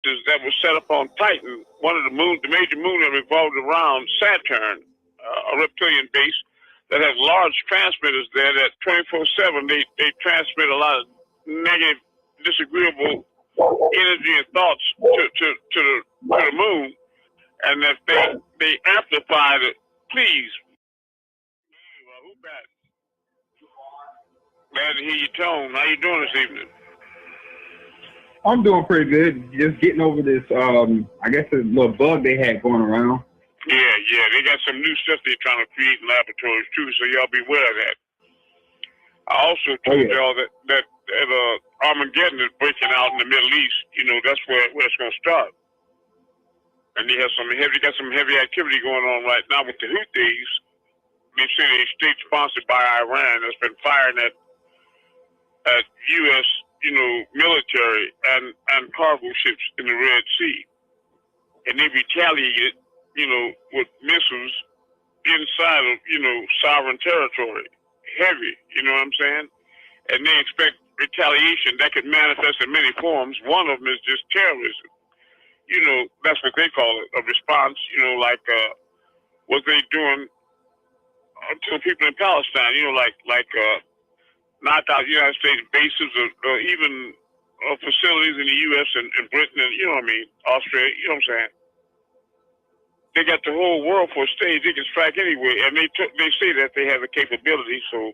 that was set up on Titan, one of the major moon that revolved around Saturn, a reptilian base that has large transmitters there that 24/7 they transmit a lot of negative, disagreeable energy and thoughts to the moon, and that they amplify it. Please, who back? Glad to hear your tone. How you doing this evening? I'm doing pretty good. Just getting over this, I guess, a little bug they had going around. Yeah. They got some new stuff they're trying to create in laboratories, too, so y'all be aware of that. I also told y'all that Armageddon is breaking out in the Middle East. You know, that's where it's going to start. And they got some heavy activity going on right now with the Houthis. They say they're state-sponsored by Iran that's been firing at U.S., military and cargo ships in the Red Sea. And they retaliated, with missiles inside of, sovereign territory. Heavy, you know what I'm saying? And they expect retaliation that could manifest in many forms. One of them is just terrorism. That's what they call it, a response, like what they doing to the people in Palestine, knocked out United States bases or even facilities in the U.S. and Britain and, Australia, you know what I'm saying? They got the whole world for a stage. They can strike anywhere, and they say that they have the capability, so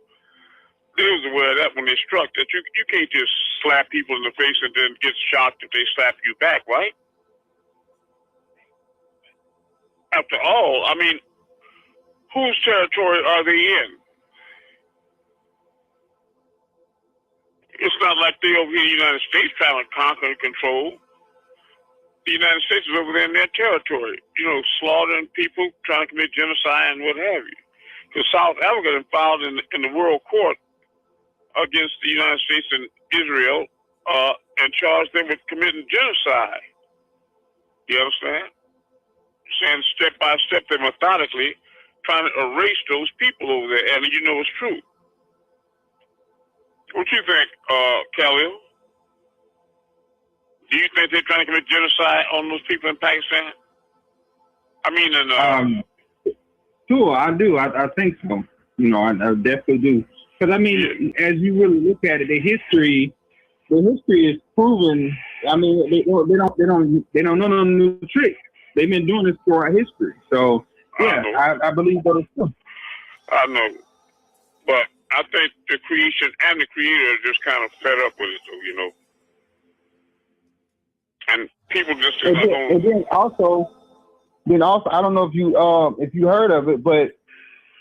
they was aware of that when they struck, that you can't just slap people in the face and then get shocked if they slap you back, right? After all, whose territory are they in? It's not like they over here in the United States trying to conquer and control. The United States is over there in their territory, slaughtering people, trying to commit genocide and what have you. Because South Africa filed in the World Court against the United States and Israel and charged them with committing genocide. You understand? Saying step by step, they're methodically trying to erase those people over there, and it's true. What you think, Khalil? Do you think they're trying to commit genocide on those people in Pakistan? Sure, I do. I think so. I definitely do. Because as you really look at it, the history is proven. They don't know no new tricks. They've been doing this for our history. So yeah, I believe that is true. I know, but I think the creation and the creator are just kind of fed up with it, though, And people just and then also, I don't know if you heard of it, but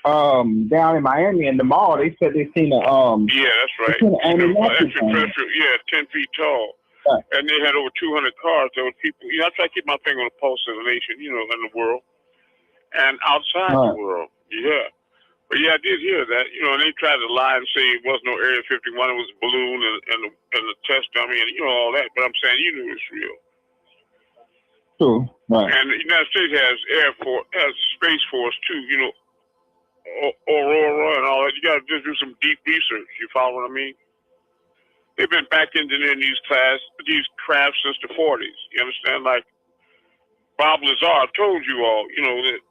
down in Miami in the mall, they said they seen a yeah, that's right. Extraterrestrial, 10 feet tall, right. And they had over 200 cars. There were people. I try to keep my finger on the pulse of the nation, in the world and outside the world. Yeah. But yeah, I did hear that, and they tried to lie and say it was no Area 51, it was a balloon and the test dummy and all that. But I'm saying it's real. True, right. And the United States has Space Force too, Aurora and all that. You got to just do some deep research. You follow what I mean? They've been back engineering these crafts since the 40s. You understand? Like Bob Lazar told you all, that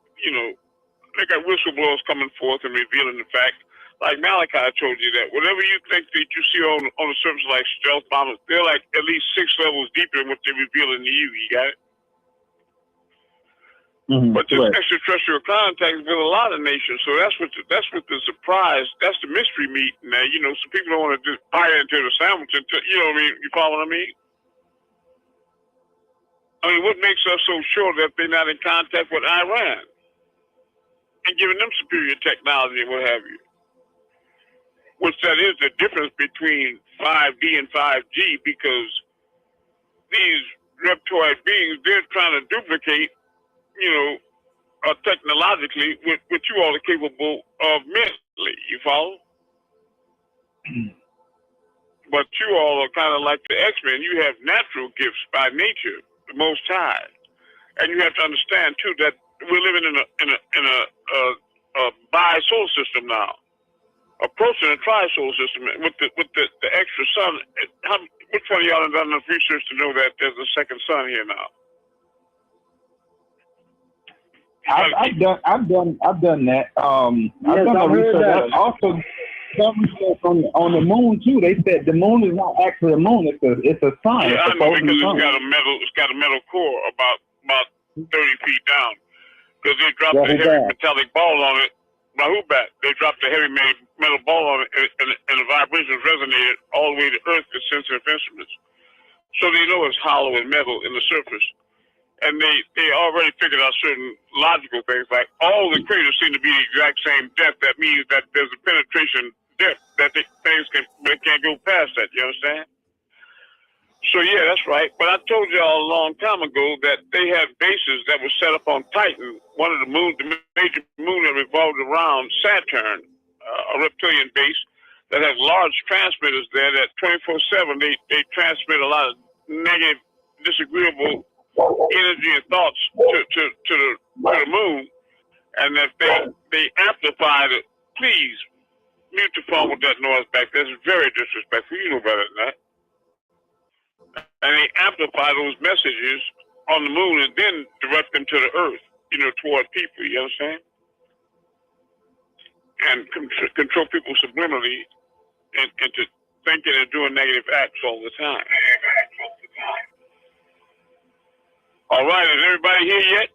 they got whistleblowers coming forth and revealing the fact. Like Malachi told you that whatever you think that you see on the surface like stealth bombers, they're like at least 6 levels deeper than what they're revealing to you. You got it? Mm-hmm. But this extraterrestrial contact has been a lot of nations, so that's what the surprise. That's the mystery meat now. So people don't want to just bite into the sandwich. You know what I mean? You follow what I mean? What makes us so sure that they're not in contact with Iran and giving them superior technology and what have you? Which that is the difference between 5D and 5G, because these reptoid beings, they're trying to duplicate, technologically what you all are capable of mentally. You follow? But you all are kind of like the X-Men. You have natural gifts by nature, the Most High, and you have to understand too that we're living in a bi-solar system now, approaching the tri-solar system with the extra sun. Which one of y'all have done enough research to know that there's a second sun here now? I've done that. I've done research. Also, some research on the moon too. They said the moon is not actually a moon. It's a sun. Yeah, I know, because it's got a metal core about 30 feet down. Because they dropped a heavy metallic ball on it. Rahubat, they dropped a heavy metal ball on it, and the vibrations resonated all the way to Earth with sensitive instruments. So they know it's hollow and metal in the surface. And they already figured out certain logical things, like all the craters seem to be the exact same depth. That means that there's a penetration depth that they can't go past that. You understand? So yeah, that's right. But I told y'all a long time ago that they had bases that were set up on Titan, one of the major moon that revolved around Saturn, a reptilian base that has large transmitters there that 24/7 they transmit a lot of negative, disagreeable energy and thoughts to the moon, and that they amplify it. Please mute the phone with that noise back. That's very disrespectful. You know better than that. And they amplify those messages on the moon and then direct them to the Earth, toward people. You understand? And control people subliminally into thinking and doing negative acts all the time. All right, is everybody here yet?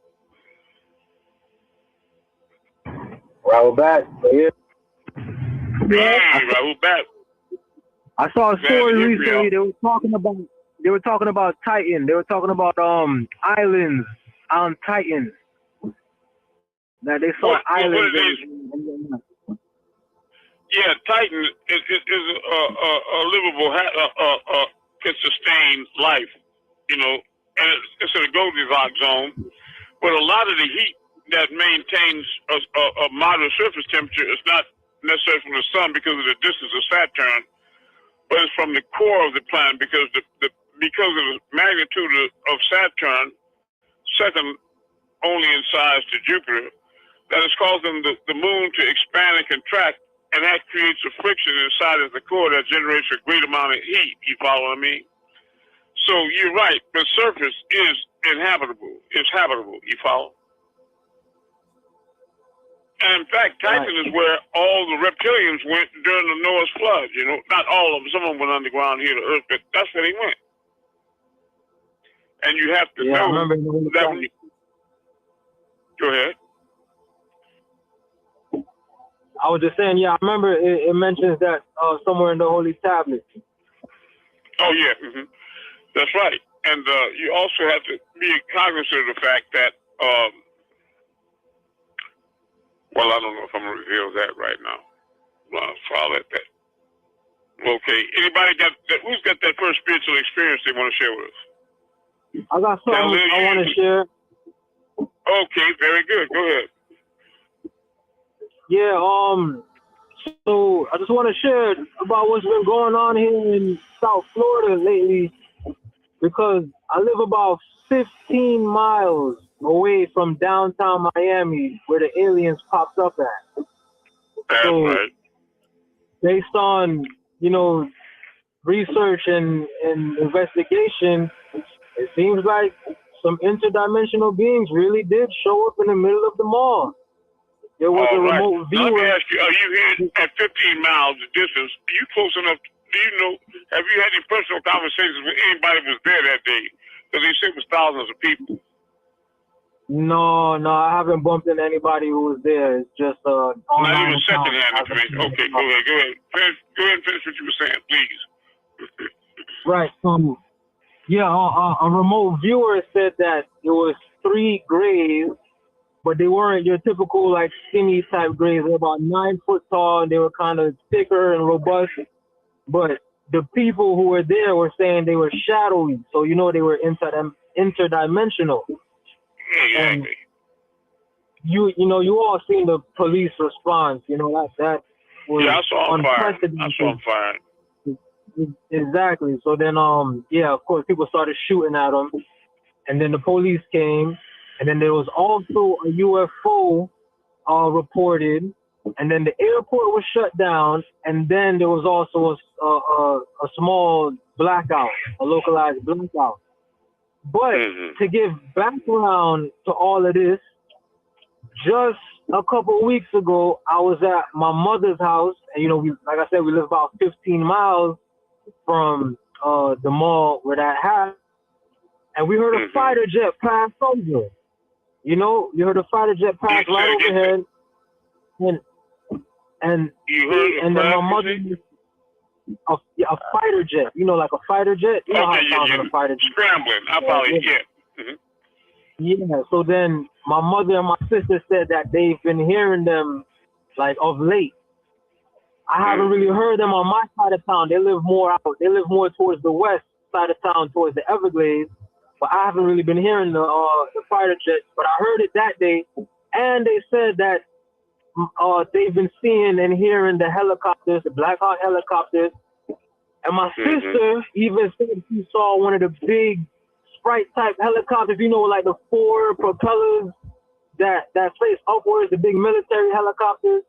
Rahul back. Yeah. Rahul back. I saw a story recently. They were talking about Titan. They were talking about islands on Titan. That they saw islands. Yeah, Titan is a livable, can sustain life, and it's in a Goldilocks zone. But a lot of the heat that maintains a moderate surface temperature is not necessarily from the sun because of the distance of Saturn, but it's from the core of the planet because of the magnitude of Saturn, second only in size to Jupiter, that is causing the moon to expand and contract, and that creates a friction inside of the core that generates a great amount of heat. You follow me? So you're right. The surface is inhabitable. It's habitable. You follow? And in fact, Titan is where all the reptilians went during the Noah's flood. Not all of them. Some of them went underground here to Earth, but that's where they went. And you have to know that when you... Go ahead. I was just saying, I remember it mentions that somewhere in the Holy Tablets. Oh, yeah. Mm-hmm. That's right. And you also have to be cognizant of the fact that, well, I don't know if I'm going to reveal that right now. So I'll let that. Okay. Anybody who's got that first spiritual experience they want to share with us? I got something I want to share. Okay, very good. Go ahead. Yeah, so I just want to share about what's been going on here in South Florida lately, because I live about 15 miles away from downtown Miami, where the aliens popped up at. That's right. Based on, research and investigation, it seems like some interdimensional beings really did show up in the middle of the mall. There was a remote viewer. Let me ask you, are you here at 15 miles distance? Are you close enough? Have you had any personal conversations with anybody who was there that day? Because they said it was thousands of people. No, I haven't bumped into anybody who was there. It's just not even secondhand information. Okay, go ahead. Go ahead and finish what you were saying, please. Right. A remote viewer said that it was 3 graves, but they weren't your typical skinny type graves. They were about 9 foot tall, and they were kind of thicker and robust. But the people who were there were saying they were shadowy, so they were interdimensional. Exactly. And you all seen the police response. That was I saw them fired. Exactly. So then, of course, people started shooting at them, and then the police came, and then there was also a UFO reported and then the airport was shut down, and then there was also a small blackout, a localized blackout. But to give background to all of this, just a couple of weeks ago, I was at my mother's house, and like I said, we live about 15 miles from the mall where that happened, and we heard a fighter jet pass over. You heard a fighter jet pass right overhead, and then my mother, a fighter jet, like a fighter jet. You know how it sounds on a fighter jet. Scrambling. I probably Yeah. So then my mother and my sister said that they've been hearing them like of late. I haven't really heard them on my side of town. They live more towards the west side of town, towards the Everglades. But I haven't really been hearing the fighter jets. But I heard it that day, and they said that they've been seeing and hearing the helicopters, the Black Hawk helicopters. And my sister even said she saw one of the big Sprite type helicopters, like the 4 propellers that face upwards, the big military helicopters.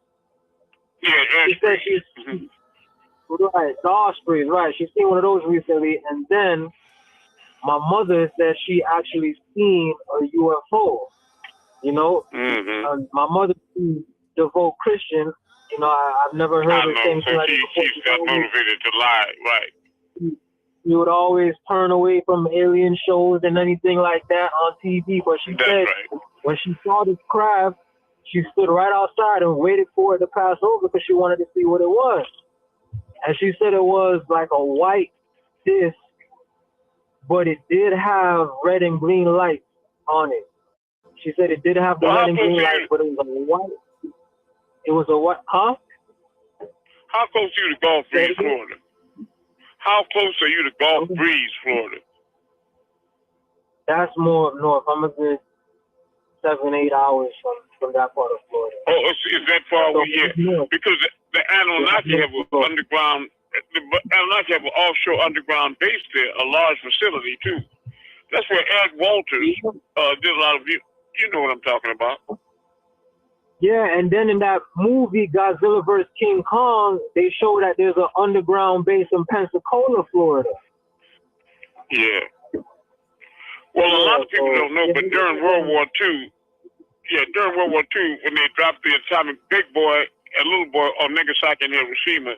Yeah, she said right, the Ospreys, right. She's seen one of those recently, and then my mother said she actually seen a UFO. My mother is devout Christian. I've never heard her saying something like this before. She's got motivated to lie, right? She would always turn away from alien shows and anything like that on TV. But she said when she saw this craft, she stood right outside and waited for it to pass over because she wanted to see what it was. And she said it was like a white disc, but it did have red and green lights on it. She said it did have the red and green lights, but it was a white. It was a what? Huh? How close are you to Gulf Breeze, Florida? How close are you to Gulf Breeze, Florida? That's more north. I'm a good 7-8 hours from that part of Florida. Oh, is that far away? Yeah, because the Anunnaki have an underground. The Anunnaki have an offshore underground base there, a large facility too. That's where Ed Walters did a lot of. You know what I'm talking about. Yeah, and then in that movie Godzilla vs. King Kong, they show that there's an underground base in Pensacola, Florida. Yeah. Well, a lot of people don't know, but during World War II, when they dropped the atomic big boy and little boy on Nagasaki and Hiroshima,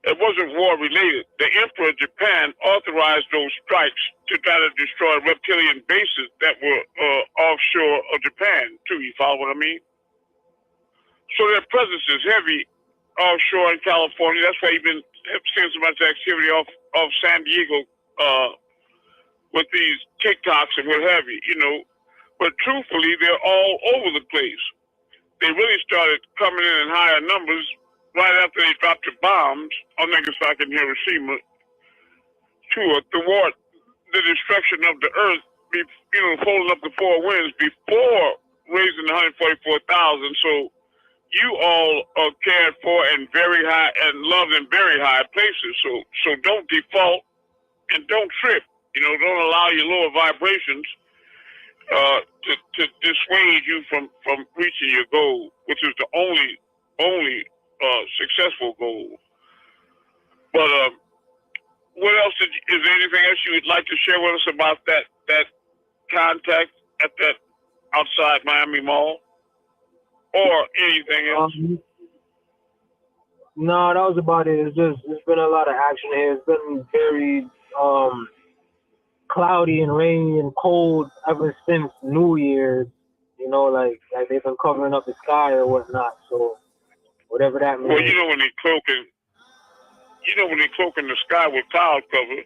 it wasn't war related. The Emperor of Japan authorized those strikes to try to destroy reptilian bases that were offshore of Japan, too. You follow what I mean? So their presence is heavy offshore in California. That's why you've been seeing so much activity off San Diego with these TikToks and what have you, But truthfully, they're all over the place. They really started coming in higher numbers right after they dropped the bombs on Nagasaki and Hiroshima to thwart the destruction of the earth, folding up the 4 winds before raising the 144,000. So you all are cared for and very high and loved in very high places. So don't default and don't trip. Don't allow your lower vibrations to dissuade you from reaching your goal, which is the only successful goal. But what else is there anything else you would like to share with us about that contact at that outside Miami Mall? Or anything else? No, that was about it. It's been a lot of action here. It's been very cloudy and rainy and cold ever since New Year's. Like they've been covering up the sky or whatnot. So whatever that means. Well, when they cloak in the sky with cloud cover,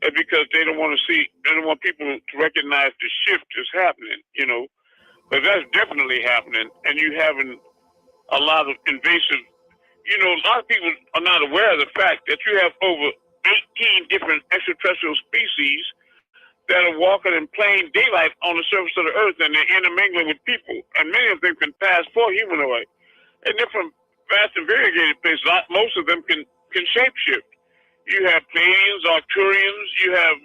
it's because they don't want people to recognize the shift is happening. But that's definitely happening, and you having a lot of invasive. A lot of people are not aware of the fact that you have over 18 different extraterrestrial species that are walking in plain daylight on the surface of the earth, and they're intermingling with people, and many of them can pass for humanoid. And they're from vast and variegated places. Most of them can shapeshift. You have Pleiadians, Arcturians, you have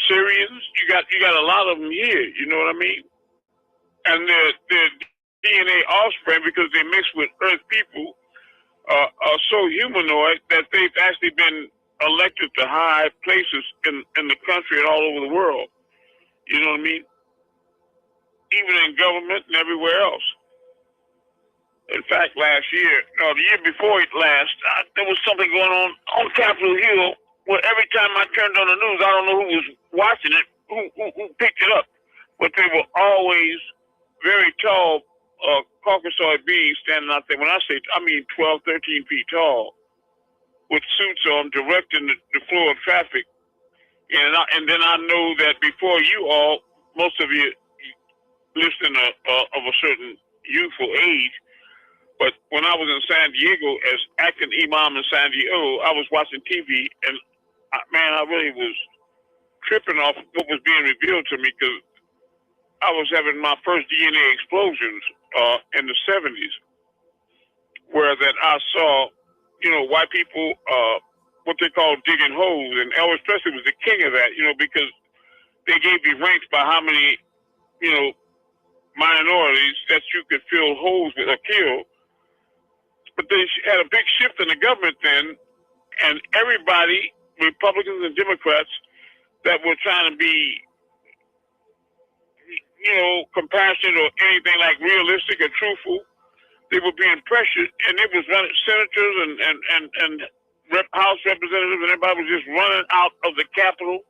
Syrians. You got a lot of them here. You know what I mean? And they're DNA offspring because they mix with Earth people are so humanoid that they've actually been elected to high places in the country and all over the world. You know what I mean? Even in government and everywhere else. In fact, last year, no, the year before it last, there was something going on Capitol Hill where every time I turned on the news, I don't know who was watching it, who picked it up, but they were always very tall Caucasoid beings standing out there. When I say, I mean 12, 13 feet tall, with suits on, directing the flow of traffic. And then I know that before you all, most of you listening of a certain youthful age, but when I was in San Diego as acting imam in San Diego, I was watching TV, and man, I really was tripping off what was being revealed to me because I was having my first DNA explosions in the 70s, where that I saw, white people, what they call digging holes, and Elvis Presley was the king of that, because they gave you ranks by how many, minorities that you could fill holes with or kill. But they had a big shift in the government then, and everybody, Republicans and Democrats, that were trying to be, compassionate or anything like realistic or truthful, they were being pressured, and it was running senators and House representatives, and everybody was just running out of the Capitol,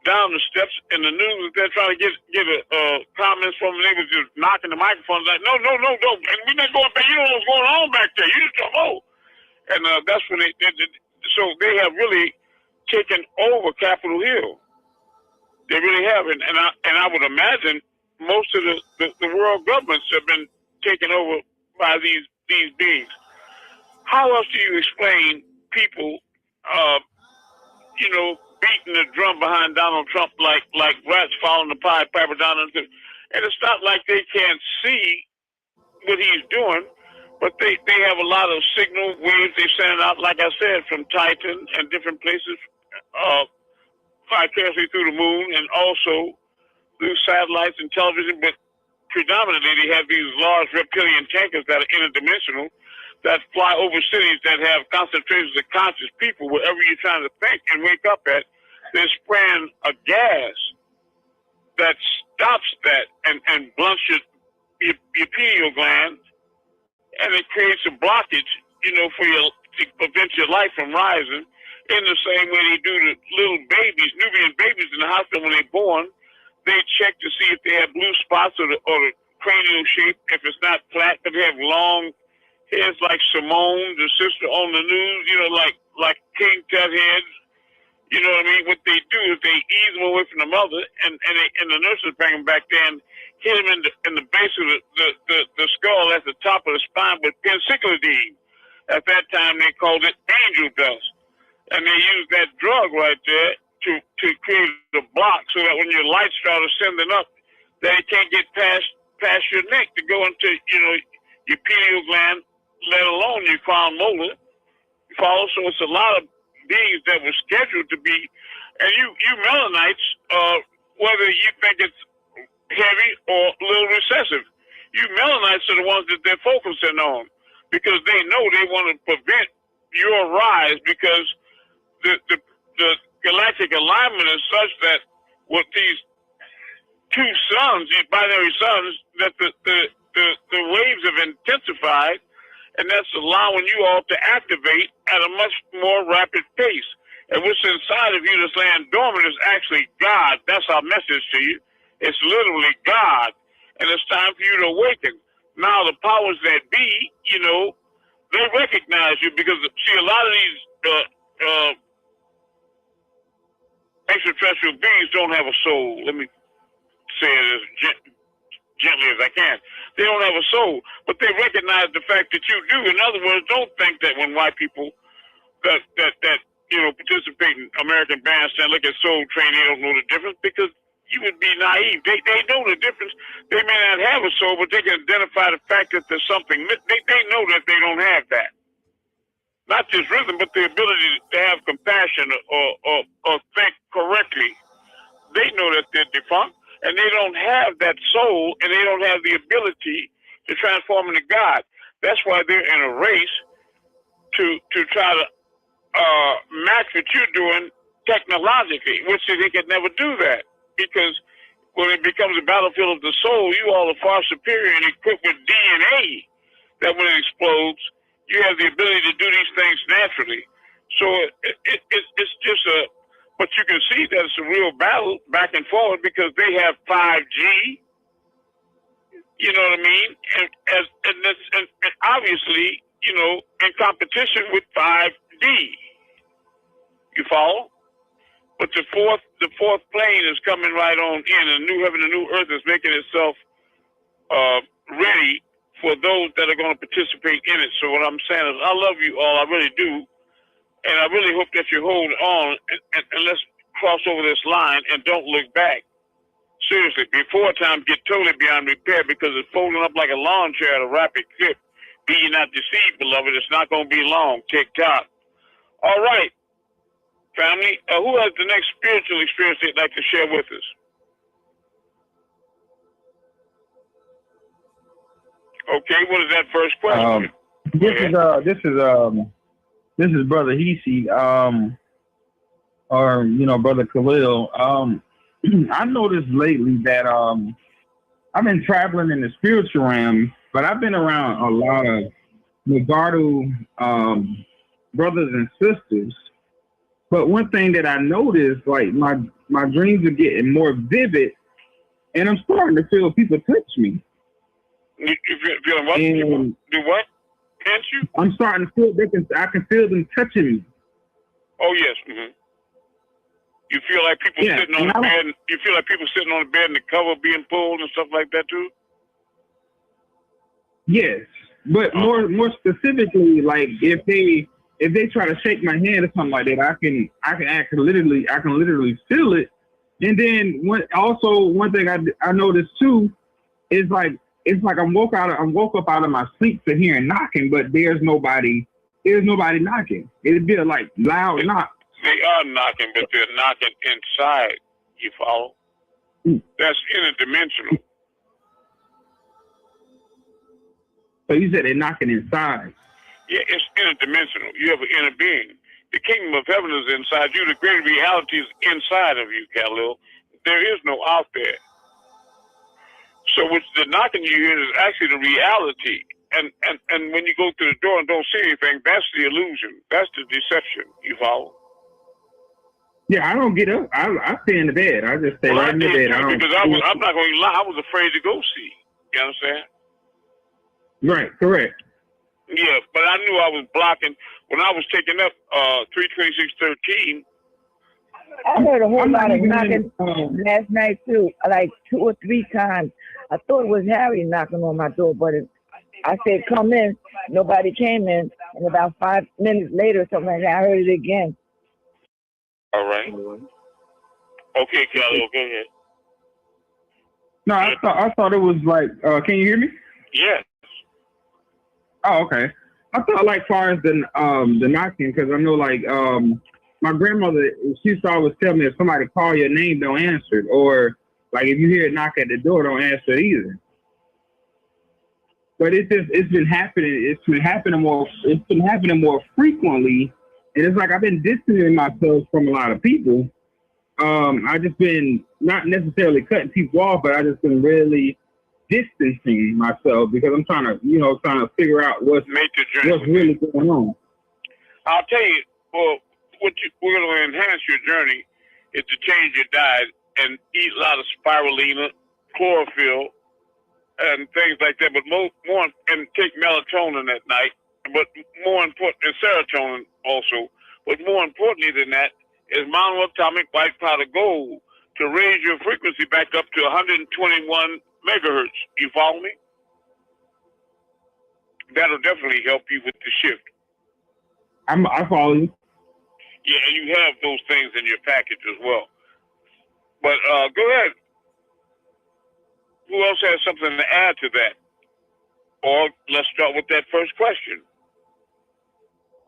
down the steps, and the news. They're trying to get comments from them. They was just knocking the microphones like, no, and we're not going back. You don't know what's going on back there. You just don't know. And that's when they did. So they have really taken over Capitol Hill. They really have, and I would imagine most of the world governments have been taken over by these beings. How else do you explain people, beating the drum behind Donald Trump like rats following the Pied Piper down? And it's not like they can't see what he's doing, but they have a lot of signal waves they send out, like I said, from Titan and different places, vicariously through the moon and also through satellites and television. But predominantly, they have these large reptilian tankers that are interdimensional that fly over cities that have concentrations of conscious people wherever you're trying to think and wake up at. They're spraying a gas that stops that and blunts your pineal gland, and it creates a blockage, for to prevent your life from rising. In the same way they do the little babies, Nubian babies in the hospital when they're born, they check to see if they have blue spots or the cranial shape. If it's not flat, but they have long heads like Simone, the sister on the news, like King Tut heads. You know what I mean? What they do is they ease them away from the mother, and the nurses bring them back there and hit them in the base of the skull at the top of the spine with pencyclidine. At that time, they called it angel dust, and they used that drug right there to create a block so that when your lights start ascending up, that it can't get past your neck to go into your pineal gland, let alone your crown molar. Follow? So it's a lot of beings that were scheduled to be, and you melanites, whether you think it's heavy or a little recessive, you melanites are the ones that they're focusing on because they know they want to prevent your rise because the galactic alignment is such that with these two suns, these binary suns, that the waves have intensified, and that's allowing you all to activate at a much more rapid pace. And what's inside of you that's laying dormant is actually God. That's our message to you. It's literally God. And it's time for you to awaken. Now, the powers that be, they recognize you because, see, a lot of these extraterrestrial beings don't have a soul. Let me say it as gently as I can. They don't have a soul, but they recognize the fact that you do. In other words, don't think that when white people that participate in American Bandstand look at Soul Train, they don't know the difference because you would be naive. They know the difference. They may not have a soul, but they can identify the fact that there's something. They know that they don't have that. Not just rhythm, but the ability to have compassion or think correctly. They know that they're defunct, and they don't have that soul, and they don't have the ability to transform into God. That's why they're in a race to try to match what you're doing technologically, which they could never do that, because when it becomes a battlefield of the soul, you all are far superior and equipped with DNA that when it explodes, you have the ability to do these things naturally. So it's just but you can see that it's a real battle back and forward because they have 5G. You know what I mean? And obviously, you know, in competition with 5D. You follow? But the fourth plane is coming right on in, and new heaven and new earth is making itself ready for those that are going to participate in it. So what I'm saying is, I love you all, I really do, and I really hope that you hold on and let's cross over this line and don't look back. Seriously, before time get totally beyond repair because it's folding up like a lawn chair at a rapid clip. Be ye not deceived, beloved. It's not going to be long. Tick-tock. All right, family. Who has the next spiritual experience they'd like to share with us? Okay, what is that first question? This is Brother Hisi, or Brother Khalil. I noticed lately that I've been traveling in the spiritual realm, but I've been around a lot of Nagaru brothers and sisters. But one thing that I noticed, like my dreams are getting more vivid, and I'm starting to feel people touch me. You feeling what? And do what? Can't you? I'm starting to feel I can feel them touching me. Oh yes. Mm-hmm. You feel like people sitting on the bed. You feel like people sitting on the bed and the cover being pulled and stuff like that too. Yes, but more specifically, like if they try to shake my hand or something like that, I can literally feel it. And then one thing I noticed too is like it's like I woke up out of my sleep to hearing knocking, but there's nobody knocking. It'd be like loud knock. They are knocking, but they're knocking inside. You follow? That's interdimensional. So you said they're knocking inside. Yeah, it's interdimensional. You have an inner being. The kingdom of heaven is inside you. The greater reality is inside of you, Khalil. There is no out there. So what's the knocking you hear is actually the reality. And when you go through the door and don't see anything, that's the illusion. That's the deception. You follow? Yeah, I don't get up. I stay in the bed. I just stay right in the bed. I'm not going to lie. I was afraid to go see. You understand? Right, correct. Yeah, but I knew I was blocking. When I was taking up 32613. I heard a whole lot of knocking last night too, like 2 or 3 times. I thought it was Harry knocking on my door, but I said, come in. Nobody came in. And about 5 minutes later, something like that, I heard it again. All right. Okay, Khalil, go ahead. No, I thought it was like, can you hear me? Yes. Oh, okay. I thought like far as the knocking, because I know like my grandmother, she used to always tell me if somebody call your name, don't answer it, or like if you hear a knock at the door, don't answer it either. But it's been happening more frequently, and it's like I've been distancing myself from a lot of people. I just been not necessarily cutting people off, but I just been really distancing myself because I'm trying to figure out what's really going on. I'll tell you, well, we're going to enhance your journey is to change your diet and eat a lot of spirulina, chlorophyll, and things like that. But more and take melatonin at night. But more important, and serotonin also. But more importantly than that is monoatomic white powder gold to raise your frequency back up to 121 megahertz. You follow me? That'll definitely help you with the shift. I follow you. Yeah, and you have those things in your package as well. But go ahead. Who else has something to add to that? Or let's start with that first question.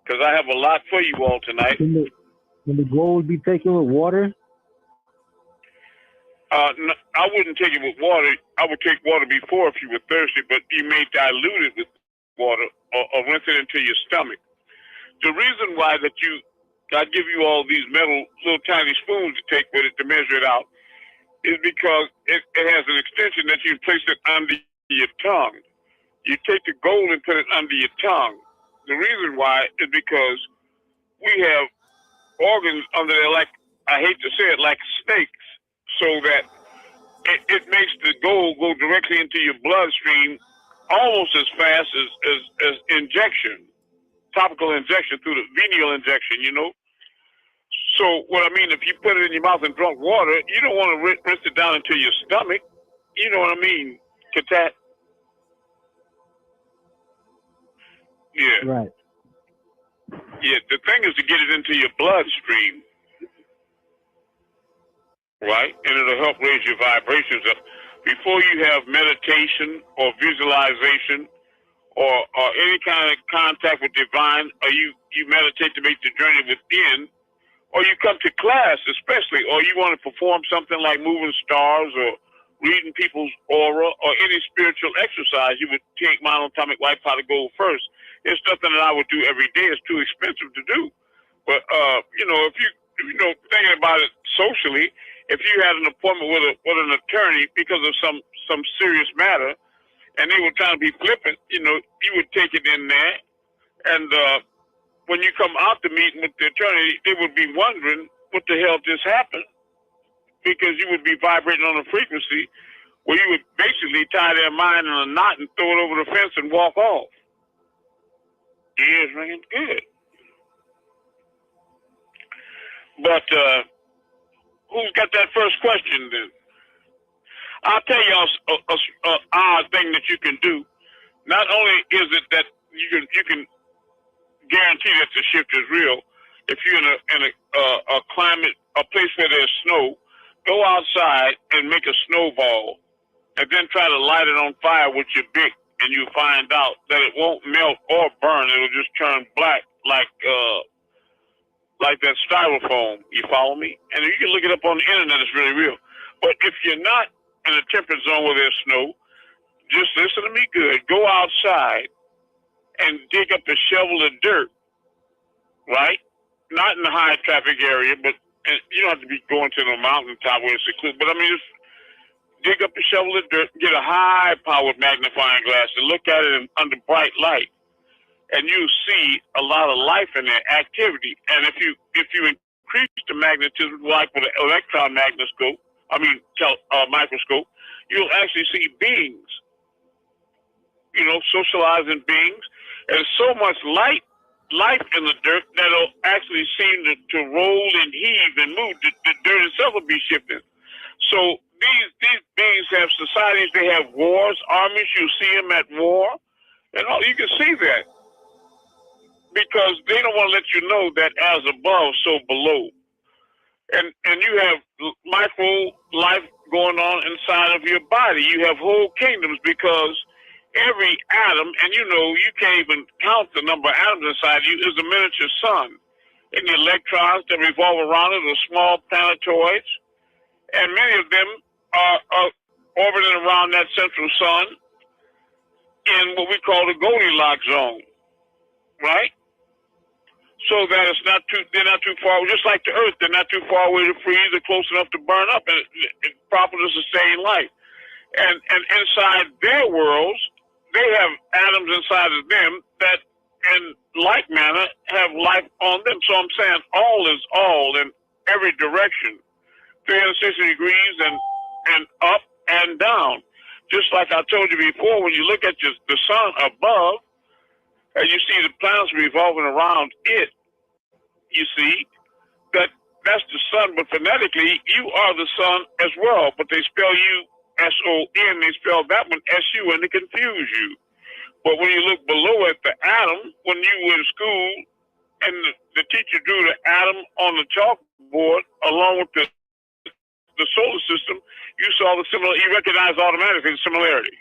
Because I have a lot for you all tonight. Can the gold be taken with water? I wouldn't take it with water. I would take water before if you were thirsty, but you may dilute it with water or rinse it into your stomach. The reason why that I give you all these metal little tiny spoons to take with it to measure it out is because it has an extension that you place it under your tongue. You take the gold and put it under your tongue. The reason why is because we have organs under there, like, I hate to say it, like snakes, so that it makes the gold go directly into your bloodstream almost as fast as injection, topical injection through the venial injection, you know. So what I mean, if you put it in your mouth and drunk water, you don't want to rinse it down into your stomach. You know what I mean, Katat? Yeah. Right. Yeah, the thing is to get it into your bloodstream, right? And it'll help raise your vibrations up. Before you have meditation or visualization or any kind of contact with divine, or you meditate to make the journey within, or you come to class especially, or you want to perform something like moving stars or reading people's aura or any spiritual exercise, you would take monoatomic white powder gold first. It's nothing that I would do every day. It's too expensive to do. But, if you thinking about it socially, if you had an appointment with an attorney because of some serious matter, and they were trying to be flippant, you would take it in there. And when you come out the meeting with the attorney, they would be wondering what the hell just happened, because you would be vibrating on a frequency where you would basically tie their mind in a knot and throw it over the fence and walk off. Ears ringing good. But who's got that first question then? I'll tell y'all a odd thing that you can do. Not only is it that you can guarantee that the shift is real, if you're in a climate, a place where there's snow, go outside and make a snowball, and then try to light it on fire with your Bic, and you find out that it won't melt or burn. It'll just turn black like that styrofoam. You follow me? And you can look it up on the internet. It's really real. But if you're not in a temperate zone where there's snow, just listen to me good. Go outside and dig up a shovel of dirt, right? Not in the high traffic area, but you don't have to be going to the mountaintop where it's secluded. But I mean, just dig up a shovel of dirt, get a high-powered magnifying glass, and look at it under bright light, and you see a lot of life in there, activity. And if you increase the magnetism, like with an electron microscope, you'll actually see beings, socializing beings. And so much life in the dirt that it'll actually seem to roll and heave and move. The dirt itself will be shifting. So these beings have societies. They have wars, armies. You see them at war, and you can see that because they don't want to let you know that as above, so below. And you have micro life going on inside of your body. You have whole kingdoms because every atom, and you can't even count the number of atoms inside you, is a miniature sun. And the electrons that revolve around it are small planetoids, and many of them are orbiting around that central sun in what we call the Goldilocks zone, right? So that they're not too far, just like the Earth, they're not too far away to freeze or close enough to burn up, and it's proper to sustain life. And inside their worlds, they have atoms inside of them that, in like manner, have life on them. So I'm saying all is all in every direction, 360 degrees and up and down. Just like I told you before, when you look at the sun above, and you see the planets revolving around it, you see that's the sun, but phonetically, you are the sun as well, but they spell you S-O-N, they spell that one S-U, and they confuse you. But when you look below at the atom, when you were in school, and the teacher drew the atom on the chalkboard along with the solar system, you saw you recognized automatically the similarity.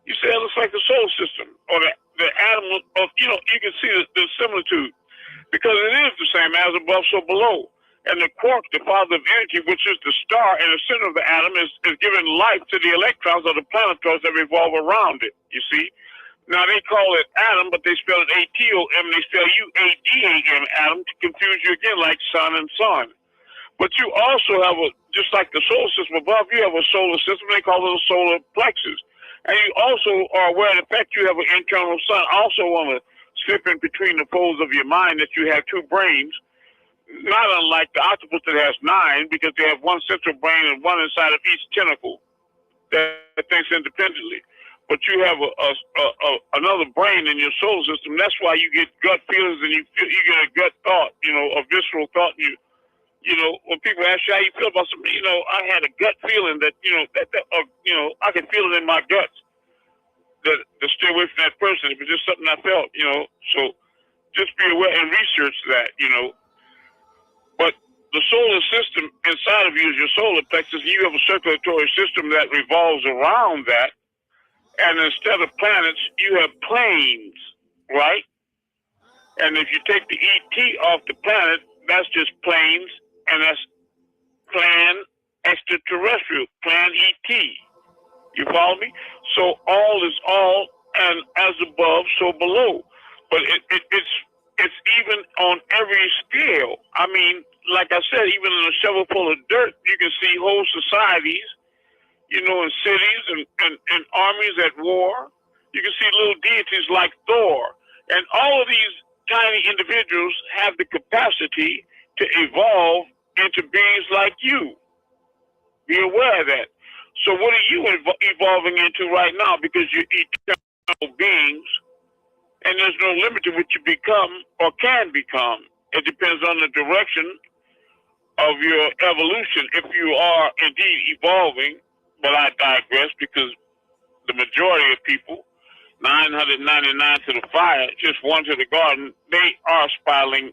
You say it looks like the solar system, or the atom of, you can see the similitude, because it is the same as above, so below. And the quark, the father of energy, which is the star in the center of the atom, is giving life to the electrons or the planetoids that revolve around it, you see. Now, they call it atom, but they spell it A-T-O-M, they spell U-A-D-A-M, atom, to confuse you again, like sun and sun. But you also have just like the solar system above, you have a solar system, they call it a solar plexus. And you also are aware of the fact you have an internal sun. I also want to slip in between the folds of your mind that you have two brains, not unlike the octopus that has 9, because they have one central brain and one inside of each tentacle that thinks independently. But you have another brain in your solar system. That's why you get gut feelings and you get a gut thought, a visceral thought. When people ask you how you feel about something, I had a gut feeling that, I can feel it in my guts that to stay away from that person. It was just something I felt, So just be aware and research that, But the solar system inside of you is your solar plexus, and you have a circulatory system that revolves around that. And instead of planets, you have planes, right? And if you take the ET off the planet, that's just planes, and that's plan extraterrestrial, plan ET. You follow me? So all is all, and as above, so below. But it's even on every scale. I mean, like I said, even in a shovel full of dirt, you can see whole societies, in cities and armies at war. You can see little deities like Thor. And all of these tiny individuals have the capacity to evolve into beings like you. Be aware of that. So what are you evolving into right now? Because you're eternal beings, and there's no limit to what you become or can become. It depends on the direction of your evolution, if you are indeed evolving. But I digress, because the majority of people, 999 to the fire, just one to the garden, they are spiraling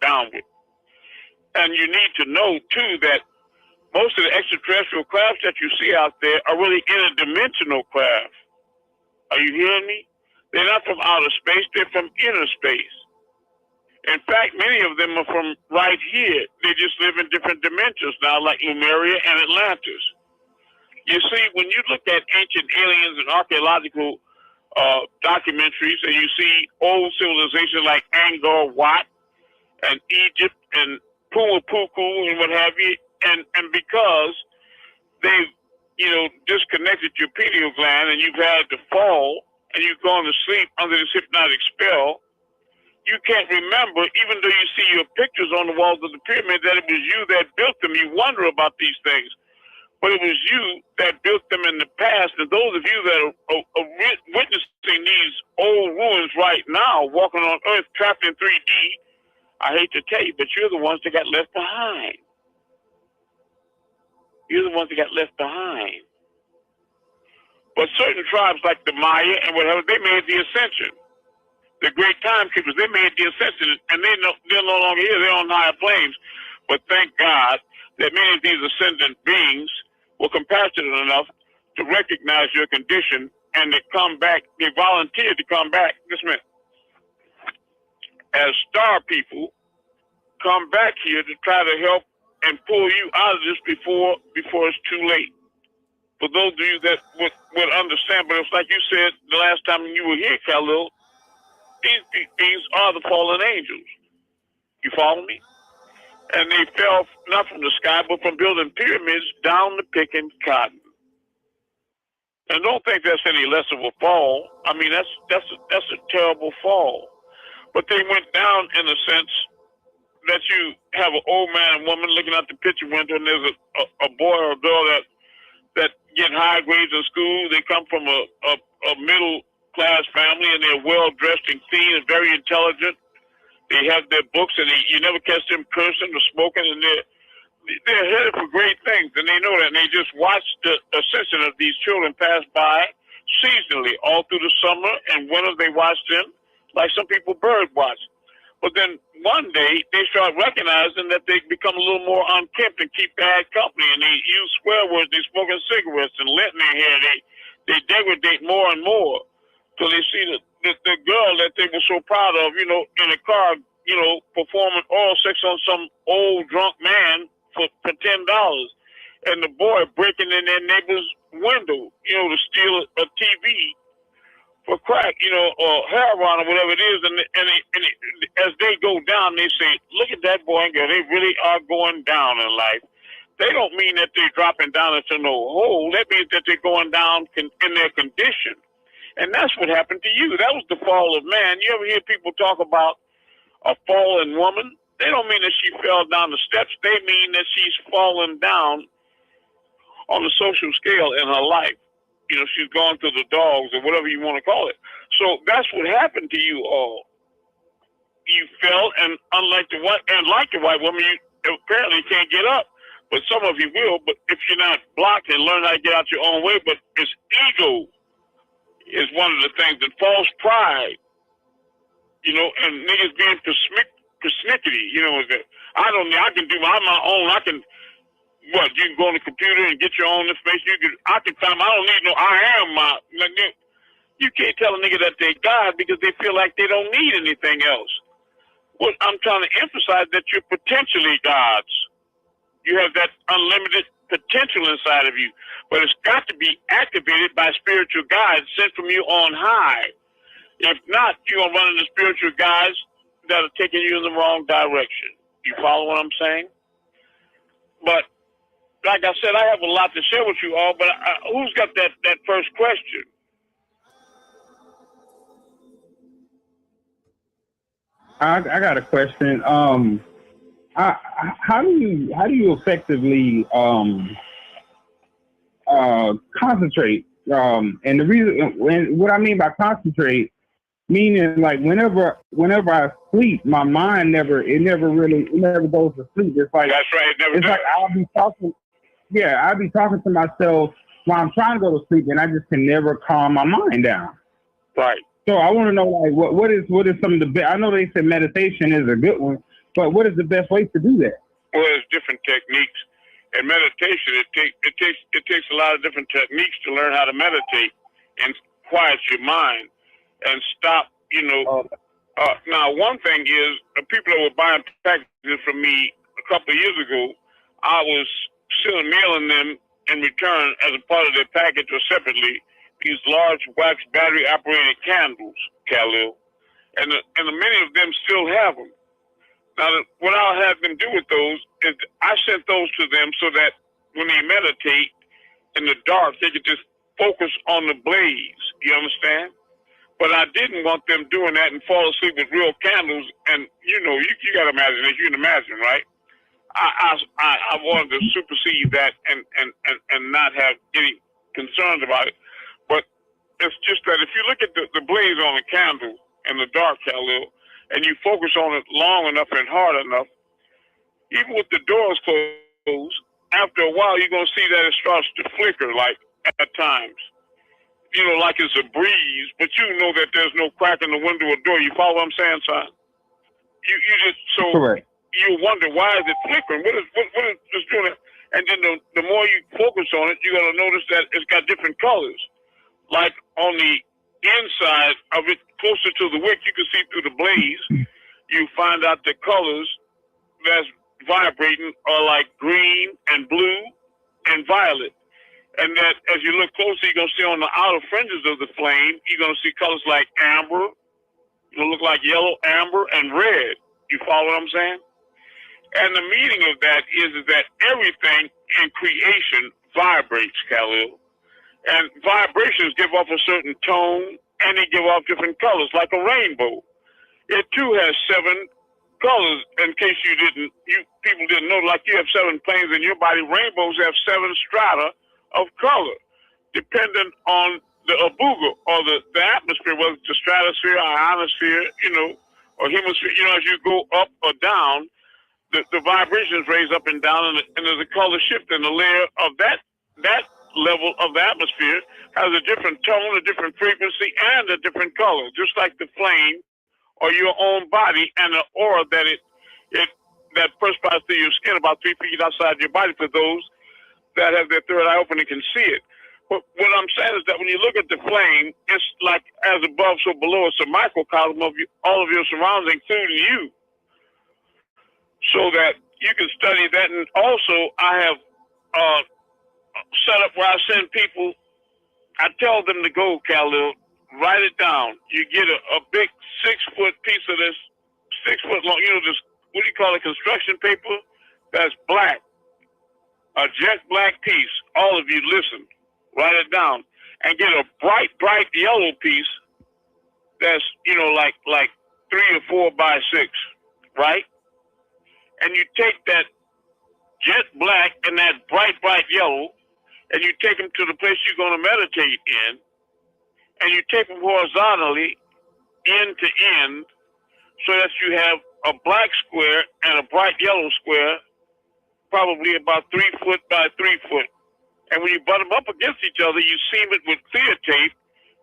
downward. And you need to know, too, that most of the extraterrestrial crafts that you see out there are really interdimensional crafts. Are you hearing me? They're not from outer space, they're from inner space. In fact, many of them are from right here. They just live in different dimensions now, like Lemuria and Atlantis. You see, when you look at ancient aliens and archaeological documentaries, and you see old civilizations like Angkor Wat and Egypt and Pumapuku and what have you, and because they've, disconnected your pineal gland and you've had to fall and you've gone to sleep under this hypnotic spell, you can't remember, even though you see your pictures on the walls of the pyramid, that it was you that built them. You wonder about these things. But it was you that built them in the past. And those of you that are witnessing these old ruins right now, walking on Earth, trapped in 3D, I hate to tell you, but you're the ones that got left behind. You're the ones that got left behind. But certain tribes like the Maya and whatever, they made the ascension. The great timekeepers, they made the ascension, and they're no longer here. They're on higher planes. But thank God that many of these ascendant beings were compassionate enough to recognize your condition and to come back. They volunteered to come back. Just a minute. As star people, come back here to try to help and pull you out of this before it's too late. For those of you that would understand, but it's like you said the last time you were here, Khalil, these are the fallen angels. You follow me? And they fell not from the sky, but from building pyramids down to picking cotton. And don't think that's any less of a fall. I mean, that's a terrible fall. But they went down in a sense that you have an old man and woman looking out the picture window, and there's a boy or a girl that get high grades in school. They come from a middle class family, and they're well dressed and clean and very intelligent. They have their books, and you never catch them cursing or smoking, and they're headed for great things, and they know that. And they just watch the ascension of these children pass by seasonally, all through the summer and winter. They watch them like some people bird watch. But then one day they start recognizing that they become a little more unkempt and keep bad company, and they use swear words. They smoking cigarettes and lint in their hair. They degrade more and more till they see the girl that they were so proud of, in a car performing oral sex on some old drunk man for $10, and the boy breaking in their neighbor's window, to steal a TV for crack, or heroin or whatever it is, and as they go down, they say, "Look at that boy and girl; they really are going down in life." They don't mean that they're dropping down into no hole. That means that they're going down in their condition. And that's what happened to you. That was the fall of man. You ever hear people talk about a fallen woman? They don't mean that she fell down the steps. They mean that she's fallen down on the social scale in her life. She's gone through the dogs or whatever you want to call it. So that's what happened to you all. You fell, and like the white woman, you apparently can't get up. But some of you will, but if you're not blocked and learn how to get out your own way, but it's ego is one of the things, and false pride, and niggas being persnickety, I can do my own, you can go on the computer and get your own information, I don't need no, you can't tell a nigga that they God because they feel like they don't need anything else. What I'm trying to emphasize that you're potentially gods. You have that unlimited potential inside of you, but it's got to be activated by spiritual guides sent from you on high. If not, you're going to run into spiritual guides that are taking you in the wrong direction. You follow what I'm saying? But like I said, I have a lot to share with you all, but who's got that first question? I got a question. How do you effectively concentrate? And the reason, what I mean by concentrate, meaning like whenever I sleep, my mind never goes to sleep. It's like that's right. It never it's does. like I'll be talking to myself while I'm trying to go to sleep, and I just can never calm my mind down. Right. So I want to know, like, what is some of the best? I know they said meditation is a good one, but what is the best way to do that? Well, there's different techniques. In meditation, it takes a lot of different techniques to learn how to meditate and quiet your mind and stop. Now, one thing is, the people that were buying packages from me a couple of years ago, I was still mailing them in return as a part of their package or separately these large wax battery operated candles, Khalil, and many of them still have them. Now, what I'll have them do with those is I sent those to them so that when they meditate in the dark, they could just focus on the blaze. You understand? But I didn't want them doing that and fall asleep with real candles. And you got imagination. You can imagine, right? I wanted to supersede that and not have any concerns about it. But it's just that if you look at the blaze on a candle in the dark, Khalil, and you focus on it long enough and hard enough, even with the doors closed, after a while you're going to see that it starts to flicker, like at times. Like it's a breeze, but you know that there's no crack in the window or door. You follow what I'm saying, son? You just, so Correct. You wonder, why is it flickering? What is just doing it? And then the more you focus on it, you're going to notice that it's got different colors. Like on the inside of it, closer to the wick, you can see through the blaze. You find out the colors that's vibrating are like green and blue and violet. And that as you look closer, you're going to see on the outer fringes of the flame, you're going to see colors like amber. It'll look like yellow, amber, and red. You follow what I'm saying? And the meaning of that is that everything in creation vibrates, Khalil. And vibrations give off a certain tone, and they give off different colors, like a rainbow. It too has 7 colors. In case people didn't know, like you have 7 planes in your body, rainbows have 7 strata of color, dependent on the abuga or the atmosphere, whether it's the stratosphere or ionosphere, or hemisphere. As you go up or down, the vibrations raise up and down, and there's a color shift in the layer of that level of the atmosphere has a different tone, a different frequency, and a different color, just like the flame or your own body and the aura that that perspires through your skin about 3 feet outside your body for those that have their third eye open and can see it. But what I'm saying is that when you look at the flame, it's like as above, so below. It's a microcosm of all of your surroundings, including you. so that you can study that. And also, I have set up where I send people. I tell them to go, Khalil, write it down. You get a big 6-foot piece of this 6-foot long, this, what do you call it, construction paper that's black, a jet black piece. All of you listen, write it down, and get a bright yellow piece that's, like 3 or 4 by 6, right? And you take that jet black and that bright yellow, and you take them to the place you're going to meditate in, and you take them horizontally, end to end, so that you have a black square and a bright yellow square, probably about 3 foot by 3 foot. And when you butt them up against each other, you seam it with clear tape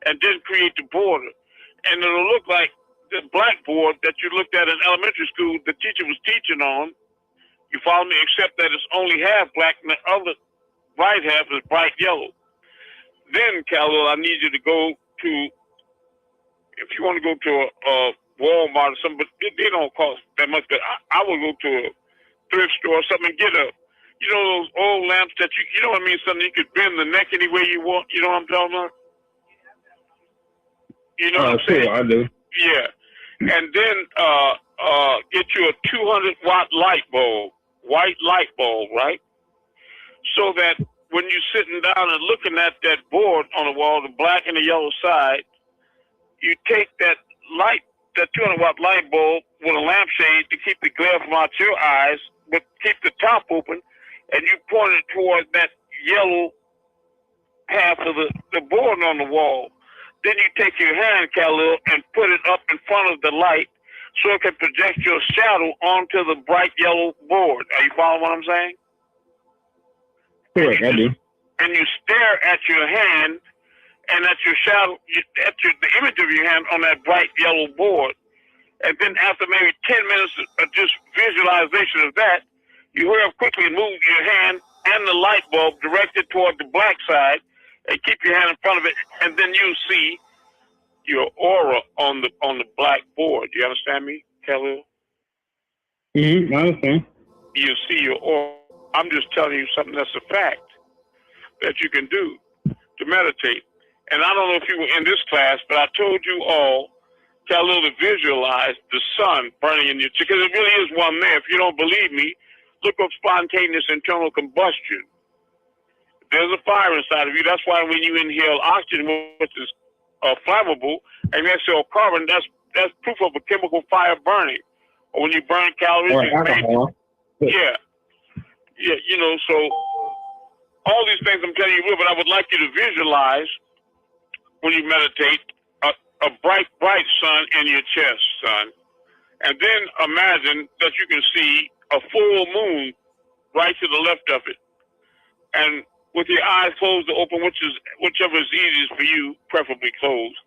and then create the border. And it'll look like the blackboard that you looked at in elementary school the teacher was teaching on. You follow me? Except that it's only half black and the other right half is bright yellow. Then, Khalil, I need you to go to, if you want to go to a Walmart or something, but they don't cost that much, but I will go to a thrift store or something and get those old lamps that you know what I mean, something you could bend the neck any way you want. You know what I'm talking about? You know what I'm saying? Sure, I do. Yeah. And then get you a 200-watt light bulb, white light bulb, right? So that when you're sitting down and looking at that board on the wall, the black and the yellow side, you take that 200-watt light bulb with a lampshade to keep the glare from out your eyes, but keep the top open, and you point it toward that yellow half of the board on the wall. Then you take your hand, Khalil, and put it up in front of the light so it can project your shadow onto the bright yellow board. Are you following what I'm saying? Correct, I do. And you stare at your hand and at your shadow, the image of your hand on that bright yellow board. And then after maybe 10 minutes of just visualization of that, you hurry up quickly and move your hand and the light bulb directed toward the black side and keep your hand in front of it, and then you see your aura on the black board. You understand me, Khalil? I understand. You see your aura. I'm just telling you something that's a fact that you can do to meditate. And I don't know if you were in this class, but I told you all, Khalil, to visualize the sun burning in your chest, because it really is one there. If you don't believe me, look up spontaneous internal combustion. There's a fire inside of you. That's why when you inhale oxygen, which is flammable, and exhale carbon, that's proof of a chemical fire burning. Or when you burn calories, yeah, so all these things I'm telling you will, but I would like you to visualize when you meditate a bright sun in your chest, son. And then imagine that you can see a full moon right to the left of it. And with your eyes closed or open, whichever is easiest for you, preferably closed,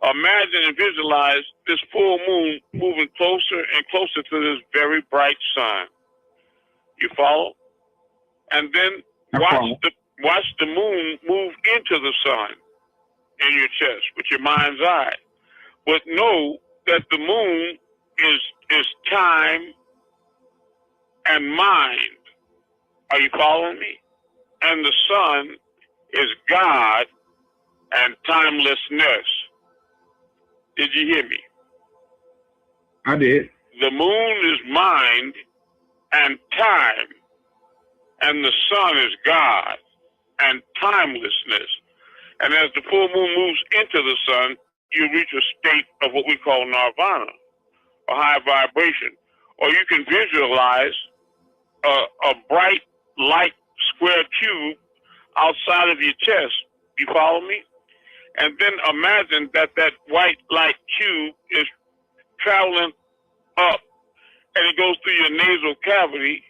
imagine and visualize this full moon moving closer and closer to this very bright sun. You follow? And then watch the moon move into the sun in your chest with your mind's eye. But know that the moon is time and mind. Are you following me? And the sun is God and timelessness. Did you hear me? I did. The moon is mind and time, and the sun is God and timelessness. And as the full moon moves into the sun, you reach a state of what we call nirvana, a high vibration. Or you can visualize a bright light square cube outside of your chest. You follow me? And then imagine that white light cube is traveling up, and it goes through your nasal cavity,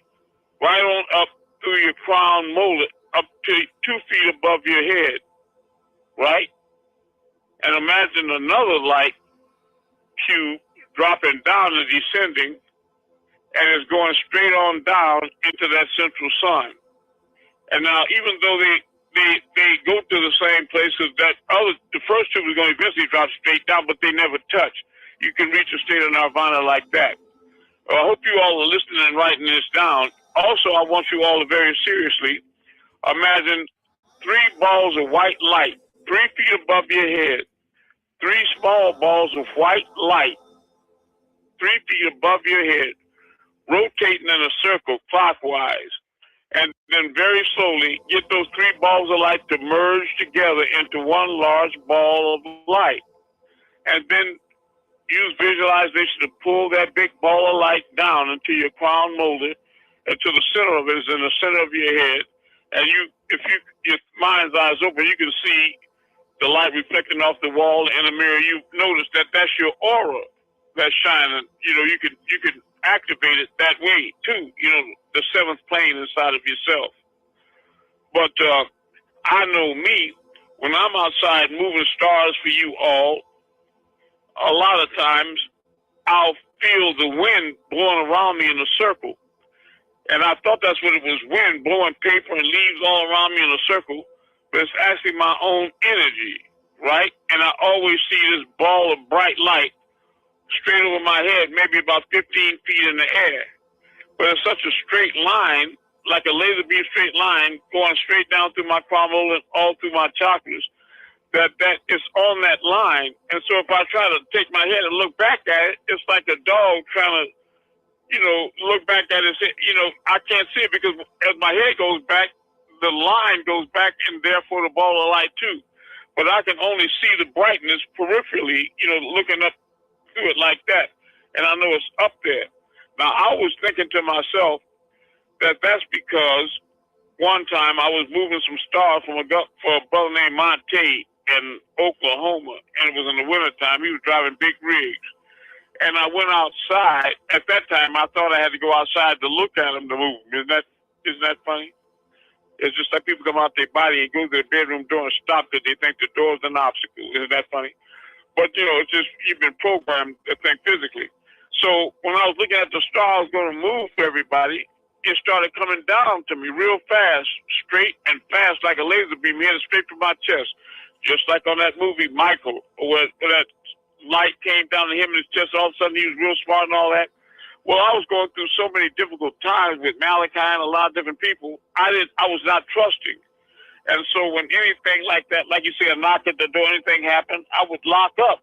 right on up through your crown molar, up to 2 feet above your head, right? And imagine another light cube dropping down and descending, and it's going straight on down into that central sun. And now, even though they go to the same places, the first two is going to eventually drop straight down, but they never touch. You can reach a state of nirvana like that. I hope you all are listening and writing this down. Also, I want you all to very seriously imagine 3 balls of white light, 3 feet above your head, 3 small balls of white light, 3 feet above your head, rotating in a circle clockwise. And then very slowly get those 3 balls of light to merge together into one large ball of light. And then use visualization to pull that big ball of light down into your crown molded, until the center of it is in the center of your head. And your mind's eyes open, you can see the light reflecting off the wall in the mirror. You notice that that's your aura that's shining. You can activate it that way too. The 7th plane inside of yourself. But I know me, when I'm outside moving stars for you all, a lot of times I'll feel the wind blowing around me in a circle. And I thought that's what it was, wind blowing paper and leaves all around me in a circle, but it's actually my own energy, right? And I always see this ball of bright light straight over my head, maybe about 15 feet in the air. But it's such a straight line, like a laser beam straight line, going straight down through my crown mold and all through my chakras, that is on that line. And so if I try to take my head and look back at it, it's like a dog trying to, look back at it and say, I can't see it, because as my head goes back, the line goes back, and therefore the ball of light too. But I can only see the brightness peripherally, looking up through it like that. And I know it's up there. Now, I was thinking to myself that that's because one time I was moving some stars for a brother named Monte in Oklahoma, and it was in the wintertime. He was driving big rigs. And I went outside. At that time, I thought I had to go outside to look at them to move. Isn't that funny? It's just like people come out their body and go to their bedroom door and stop because they think the door is an obstacle. Isn't that funny? But, it's just you've been programmed to think physically. So when I was looking at the stars going to move for everybody, it started coming down to me real fast, straight and fast, like a laser beam headed straight from my chest. Just like on that movie, Michael, where that light came down to him in his chest. All of a sudden, he was real smart and all that. Well, I was going through so many difficult times with Malachi and a lot of different people. I was not trusting. And so when anything like that, like you say, a knock at the door, anything happened, I would lock up.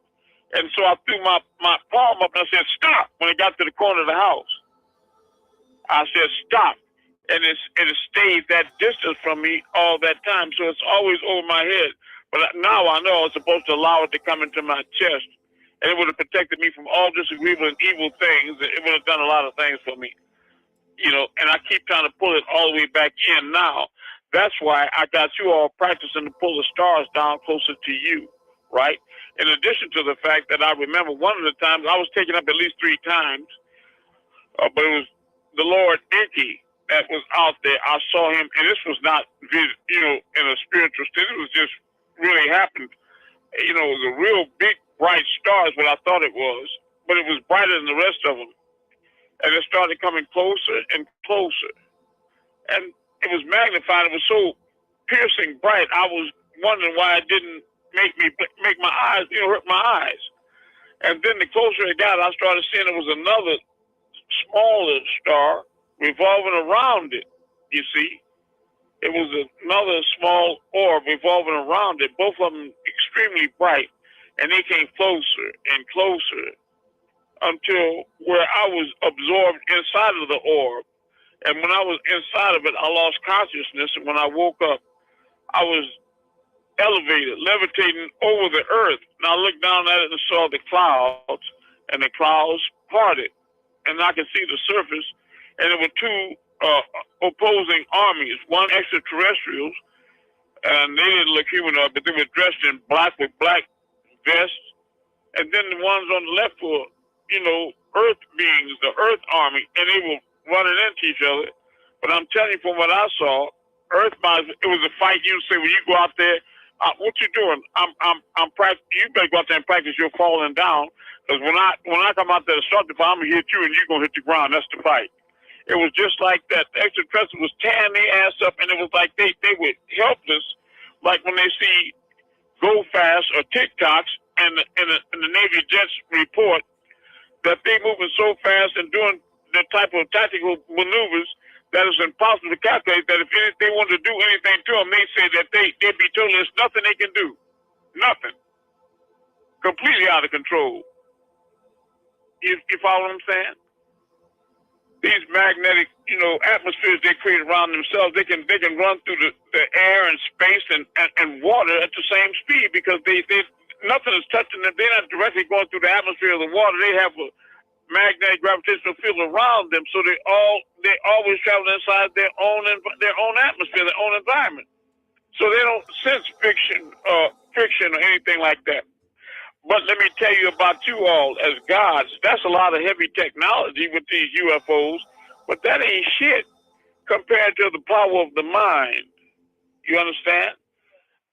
And so I threw my palm up and I said, stop, when it got to the corner of the house. I said, stop. And it stayed that distance from me all that time. So it's always over my head. But now I know I was supposed to allow it to come into my chest. And it would have protected me from all disagreeable and evil things. It would have done a lot of things for me. And I keep trying to pull it all the way back in now. That's why I got you all practicing to pull the stars down closer to you, right? In addition to the fact that I remember one of the times I was taken up at least 3 times, but it was the Lord Enki that was out there. I saw him, and this was not, in a spiritual state. It was just really happened. It was a real big, bright star is what I thought it was, but it was brighter than the rest of them. And it started coming closer and closer. And it was magnified. It was so piercing bright. I was wondering why it didn't make my eyes, hurt my eyes. And then the closer it got, I started seeing there was another smaller star revolving around it, you see. It was another small orb revolving around it, both of them extremely bright. And they came closer and closer until where I was absorbed inside of the orb. And when I was inside of it, I lost consciousness. And when I woke up, I was elevated, levitating over the earth. And I looked down at it and saw the clouds, and the clouds parted. And I could see the surface. And there were 2 opposing armies, one extraterrestrials, and they didn't look humanoid, but they were dressed in black with black vests. And then the ones on the left were, earth beings, the earth army, and they were running into each other. But I'm telling you, from what I saw, earth minds, it was a fight. You say, when you go out there, what you doing? I'm practicing. You better go out there and practice. You're falling down. Because when I come out there to start the fight, I'm going to hit you and you're going to hit the ground. That's the fight. It was just like that. The extraterrestrials was tearing their ass up, and it was like they were helpless, like when they see Go Fast or TikToks and the Navy jets report that they moving so fast and doing the type of tactical maneuvers that is impossible to calculate, that if they wanted to do anything to them, they say that they'd be told there's nothing they can do. Nothing. Completely out of control. You follow what I'm saying? These magnetic, atmospheres they create around themselves, they can run through the air and space and water at the same speed, because they nothing is touching them. They're not directly going through the atmosphere of the water. They have a magnetic gravitational field around them, so they always travel inside their own atmosphere, their own environment. So they don't sense friction or anything like that. But let me tell you about you all as gods. That's a lot of heavy technology with these UFOs, but that ain't shit compared to the power of the mind. You understand?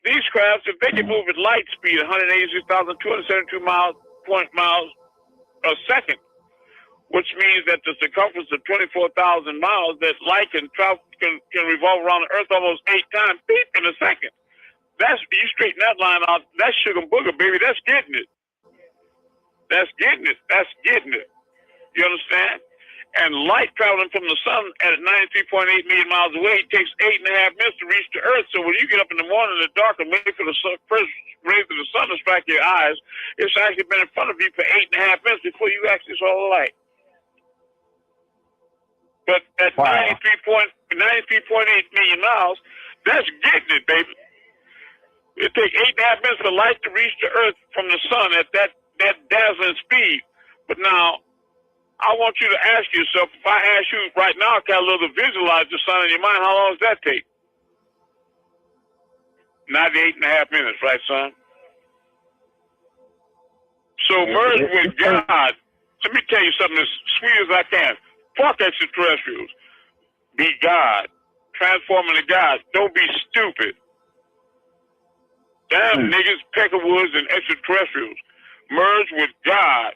These crafts, if they can move at light speed, 186,272 miles a second, which means that the circumference of 24,000 miles, that light can revolve around the Earth almost 8 times, beep, in a second. You straighten that line out, that's sugar booger, baby. That's getting it. That's getting it. That's getting it. You understand? And light traveling from the sun at 93.8 million miles away takes 8.5 minutes to reach the Earth. So when you get up in the morning in the dark and wait for the first rays of the sun to strike your eyes, it's actually been in front of you for 8.5 minutes before you actually saw the light. But at 93.8 million miles, that's getting it, baby. It takes 8.5 minutes for light to reach the Earth from the sun at that dazzling speed. But now, I want you to ask yourself, if I ask you right now, Khalil, to visualize the sun in your mind, how long does that take? 98.5 minutes, right, son? So merge with God. Let me tell you something as sweet as I can. Fuck extraterrestrials. Be God. Transform into God. Don't be stupid. Damn niggas, peckerwoods, and extraterrestrials. Merge with God.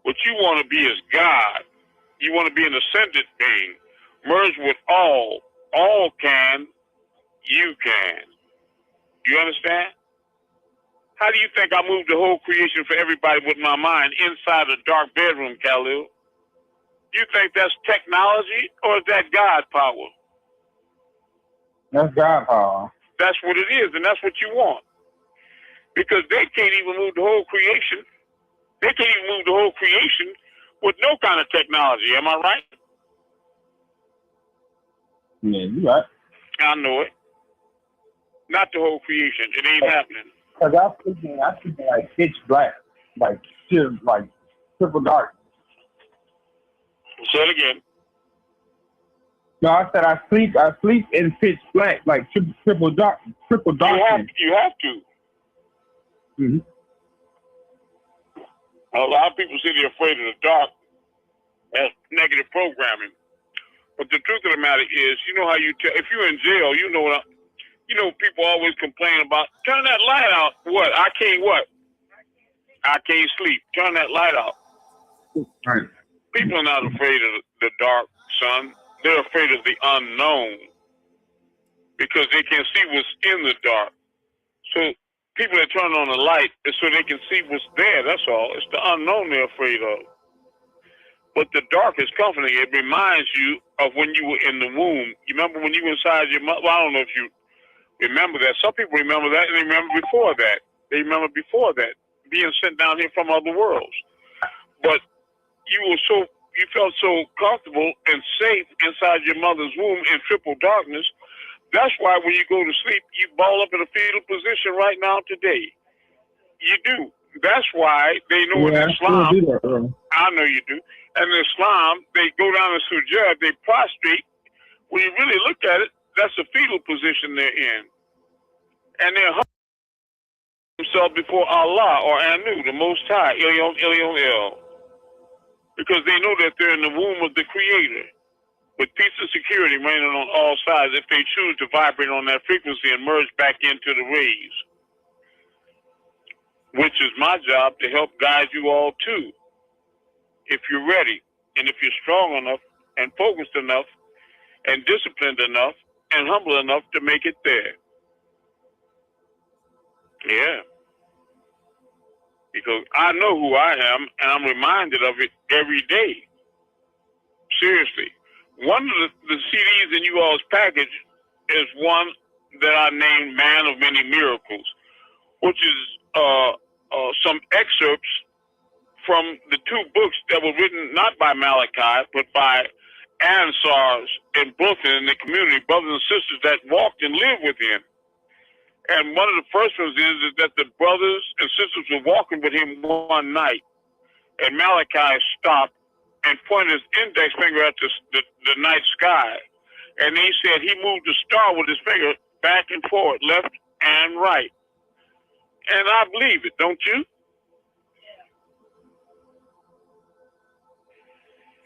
What you want to be is God. You want to be an ascendant being. Merge with all. All can. You can. You understand? How do you think I moved the whole creation for everybody with my mind inside a dark bedroom, Khalil? You think that's technology or is that God power? That's God power. That's what it is, and that's what you want. Because they can't even move the whole creation. They can't even move the whole creation with no kind of technology. Am I right? Yeah, you right. I know it. Not the whole creation. It ain't happening. Because I was thinking like pitch black, like triple dark. Say it again. No, I said I sleep in pitch black, like triple dark. You have to. Mm-hmm. A lot of people say they're afraid of the dark. That's negative programming. But the truth of the matter is, you know how if you're in jail, people always complain about, turn that light out. What? I can't sleep. Turn that light out. Right. People are not afraid of the dark, son. They're afraid of the unknown because they can see what's in the dark. So people that turn on the light is so they can see what's there. That's all. It's the unknown they're afraid of. But the dark is comforting. It reminds you of when you were in the womb. You remember when you were inside your mother? Well, I don't know if you remember that. Some people remember that, and they remember before that. They remember before that, being sent down here from other worlds. But you felt so comfortable and safe inside your mother's womb in triple darkness. That's why when you go to sleep, you ball up in a fetal position right now today. You do. That's why they know in Islam. I know you do. And in Islam, they go down to sujood, they prostrate. When you really look at it, that's a fetal position they're in. And they're humbling themselves before Allah or Anu, the Most High, Elyon El. Because they know that they're in the womb of the Creator, with peace and security reigning on all sides if they choose to vibrate on that frequency and merge back into the rays. Which is my job to help guide you all too. If you're ready, and if you're strong enough, and focused enough, and disciplined enough, and humble enough to make it there. Yeah. because I know who I am, and I'm reminded of it every day. Seriously. One of the CDs in you all's package is one that I named Man of Many Miracles, which is some excerpts from the two books that were written not by Malachi, but by Ansars in Brooklyn in the community, brothers and sisters that walked and lived with him. And one of the first ones is that the brothers and sisters were walking with him one night, and Malachi stopped and pointed his index finger at the night sky. And he said he moved the star with his finger back and forth, left and right. And I believe it, don't you?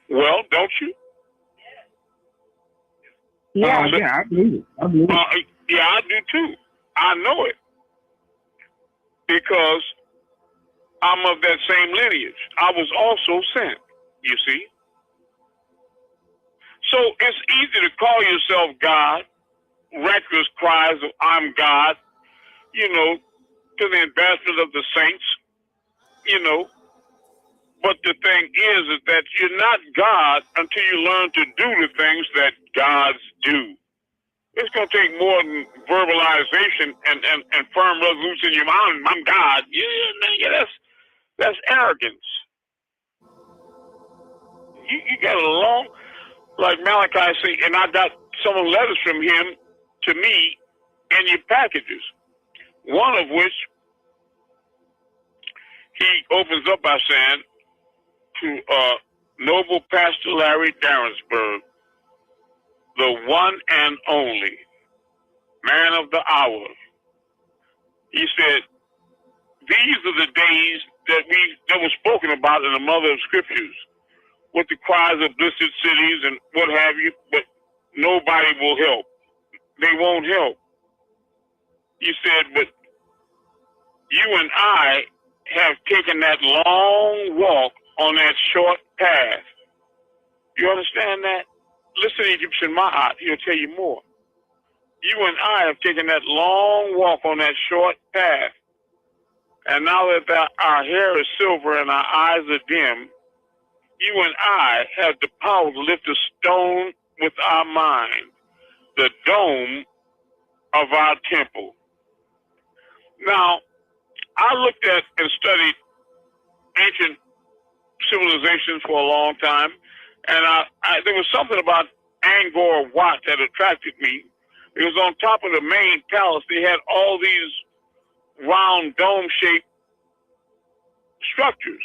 Well, don't you? Yeah. Yeah, I believe it. I believe it. Yeah, I do too. I know it because I'm of that same lineage. I was also sent, you see. So it's easy to call yourself God, reckless cries of I'm God, you know, to the embarrassment of the saints, you know. But the thing is that you're not God until you learn to do the things that gods do. It's going to take more than verbalization and firm resolution in your mind. I'm God. Yeah, that's arrogance. You got a long, like Malachi say, and I got some letters from him to me in your packages. One of which he opens up by saying to Noble Pastor Larry Darrensburg, the one and only man of the hour. He said, these are the days that were spoken about in the mother of scriptures, with the cries of blistered cities and what have you, but nobody will help. They won't help. He said, but you and I have taken that long walk on that short path. You understand that? Listen to Egyptian Ma'at, he'll tell you more. You and I have taken that long walk on that short path. And now that our hair is silver and our eyes are dim, you and I have the power to lift a stone with our mind, the dome of our temple. Now, I looked at and studied ancient civilizations for a long time, and there was something about Angkor Wat that attracted me. It was on top of the main palace. They had all these round dome-shaped structures,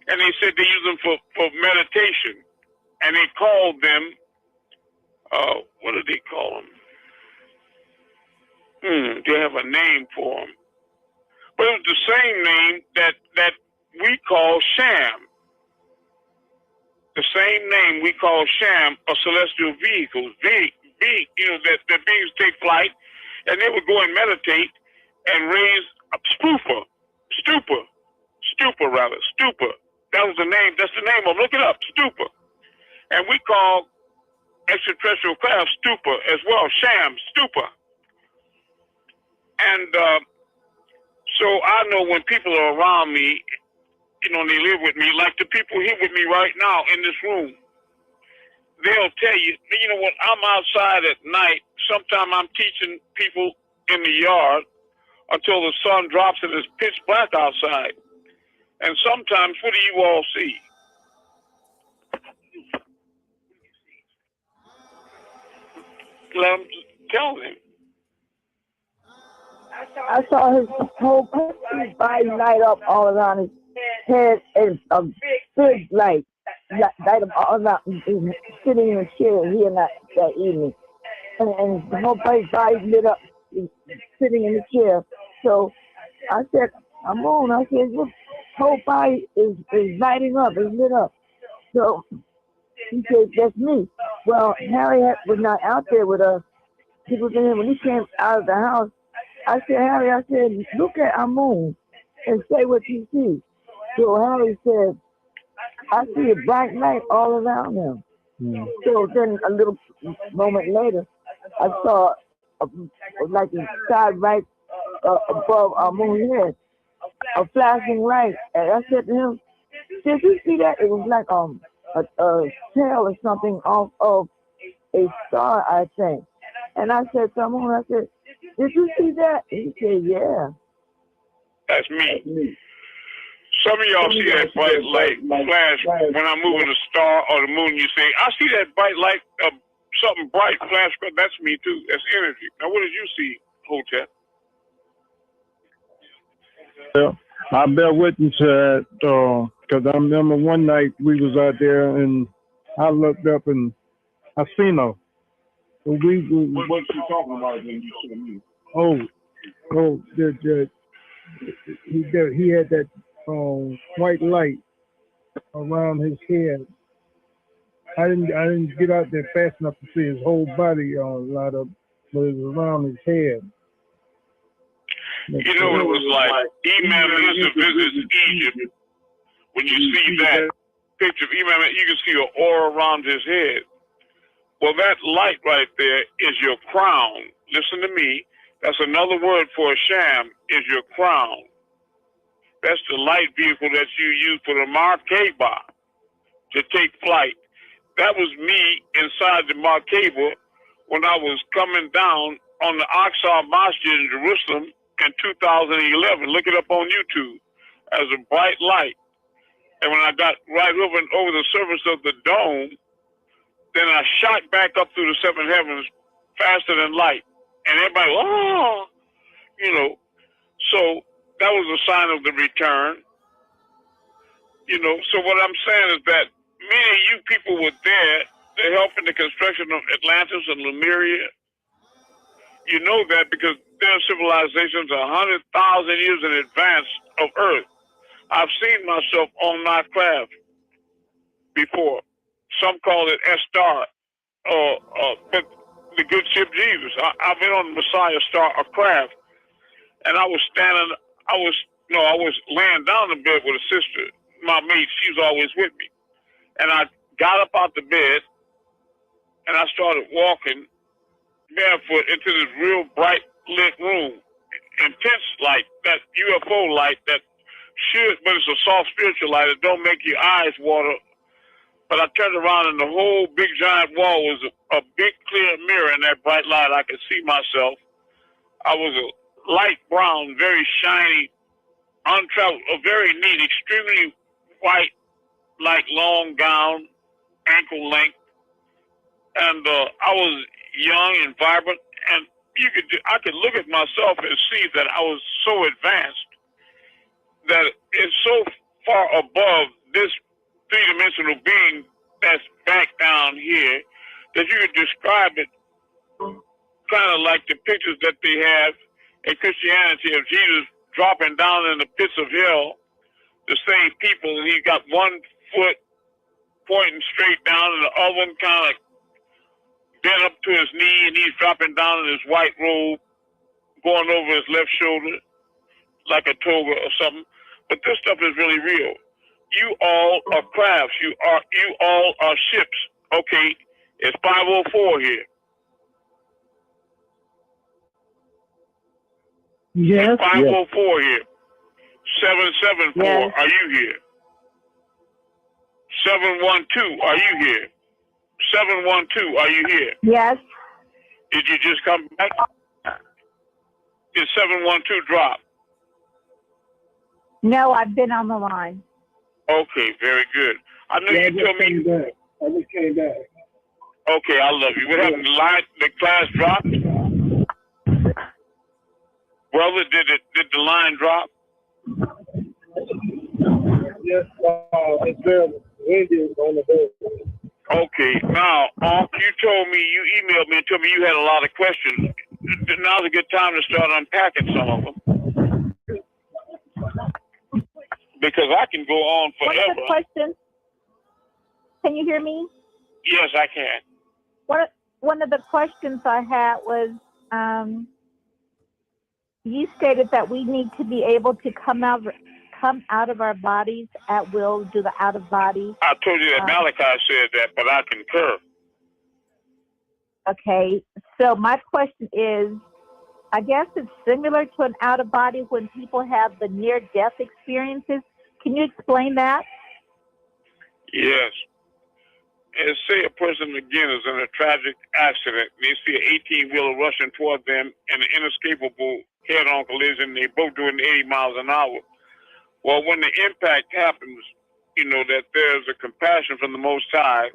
and they said they use them for meditation, and they called them, what did they call them? They have a name for them. But it was the same name that we call Sham. The same name we call Sham, or celestial vehicles. That beings take flight, and they would go and meditate and raise a stupa. That was the name. That's the name of. Look it up, stupa. And we call extraterrestrial craft stupa as well. Sham, stupa. And so I know when people are around me, you know, they live with me, like the people here with me right now in this room, they'll tell you, you know, when I'm outside at night, sometimes I'm teaching people in the yard until the sun drops and it's pitch black outside. And sometimes, what do you all see? Let them tell them. I saw his whole body light up all around his head, and a big light up all around. He was sitting in a chair here that evening, and his whole body lit up, sitting in the chair. So I said, Amun, I said, his whole body is lighting up, is lit up. So he said, that's me. Well, Harry was not out there with us. He was in here when he came out of the house. I said, Harry, look at Amun and say what you see. So Harry said, I see a bright light all around him. Mm. So then a little moment later, I saw like a side right above Amun's head. a flashing light. And I said to him, did you see that? It was like a tail or something off of a star, I think. And I said to him, I said, did you see that? And he said, yeah. That's me. Some of y'all see that bright light flash when I'm moving a star or the moon. You say, I see that bright light, something bright flash. That's me too. That's energy. Now, what did you see, Hotep? Well, I bear witness to that because I remember one night we was out there and I looked up and I seen her. What you talking about when you saw me? He had that white light around his head. I didn't get out there fast enough to see his whole body light up, but it was around his head. You know what it was like? Imam Isa visits Egypt. When you see that picture of Imam, you can see an aura around his head. Well, that light right there is your crown. Listen to me. That's another word for a sham, is your crown. That's the light vehicle that you use for the Markaba to take flight. That was me inside the Markaba when I was coming down on the Aqsa Masjid in Jerusalem in 2011. Look it up on YouTube as a bright light. And when I got right over the surface of the dome, then I shot back up through the seven heavens faster than light. And everybody, oh, you know. So that was a sign of the return. You know, so what I'm saying is that many of you people were there to help in the construction of Atlantis and Lemuria. You know that because their civilizations are 100,000 years in advance of Earth. I've seen myself on my craft before. Some call it S-Star, but the good ship Jesus. I've been on the Messiah Star, a craft, and I was laying down in bed with a sister, my mate. She's always with me, and I got up out the bed, and I started walking barefoot into this real bright lit room, intense light, that UFO light that should, but it's a soft spiritual light. It don't make your eyes water. But I turned around and the whole big giant wall was a big clear mirror in that bright light. I could see myself. I was a light brown, very shiny, untraveled, a very neat, extremely white, like long gown, ankle length. And I was young and vibrant, and I could look at myself and see that I was so advanced that it's so far above this three-dimensional being that's back down here that you could describe it kind of like the pictures that they have in Christianity of Jesus dropping down in the pits of hell to save people, and he's got one foot pointing straight down and the other one kind of bent up to his knee, and he's dropping down in his white robe, going over his left shoulder like a toga or something. But this stuff is really real. You all are crafts. You all are ships. Okay, it's 504 here. Yes. It's 504 here. 774, yes. Are you here? 712, are you here? 712, are you here? Yes. Did you just come back? Did 712 drop? No, I've been on the line. Okay, very good. I know you told me. I just came back. Okay, I love you. What happened? The class dropped? Brother, did the line drop? Yes, it's there. On the bed. Okay, now, you told me, you emailed me and told me you had a lot of questions. Now's a good time to start unpacking some of them. Because I can go on forever. One of the questions, can you hear me? Yes, I can. One of the questions I had was, you stated that we need to be able to come out of our bodies at will, do the out of body. I told you that Malachi said that, but I concur. Okay, so my question is, I guess it's similar to an out of body when people have the near death experiences. Can you explain that? Yes. And say a person again is in a tragic accident, and they see an 18-wheeler rushing toward them and an inescapable head-on collision. They both doing 80 miles an hour. Well, when the impact happens, you know that there's a compassion from the Most High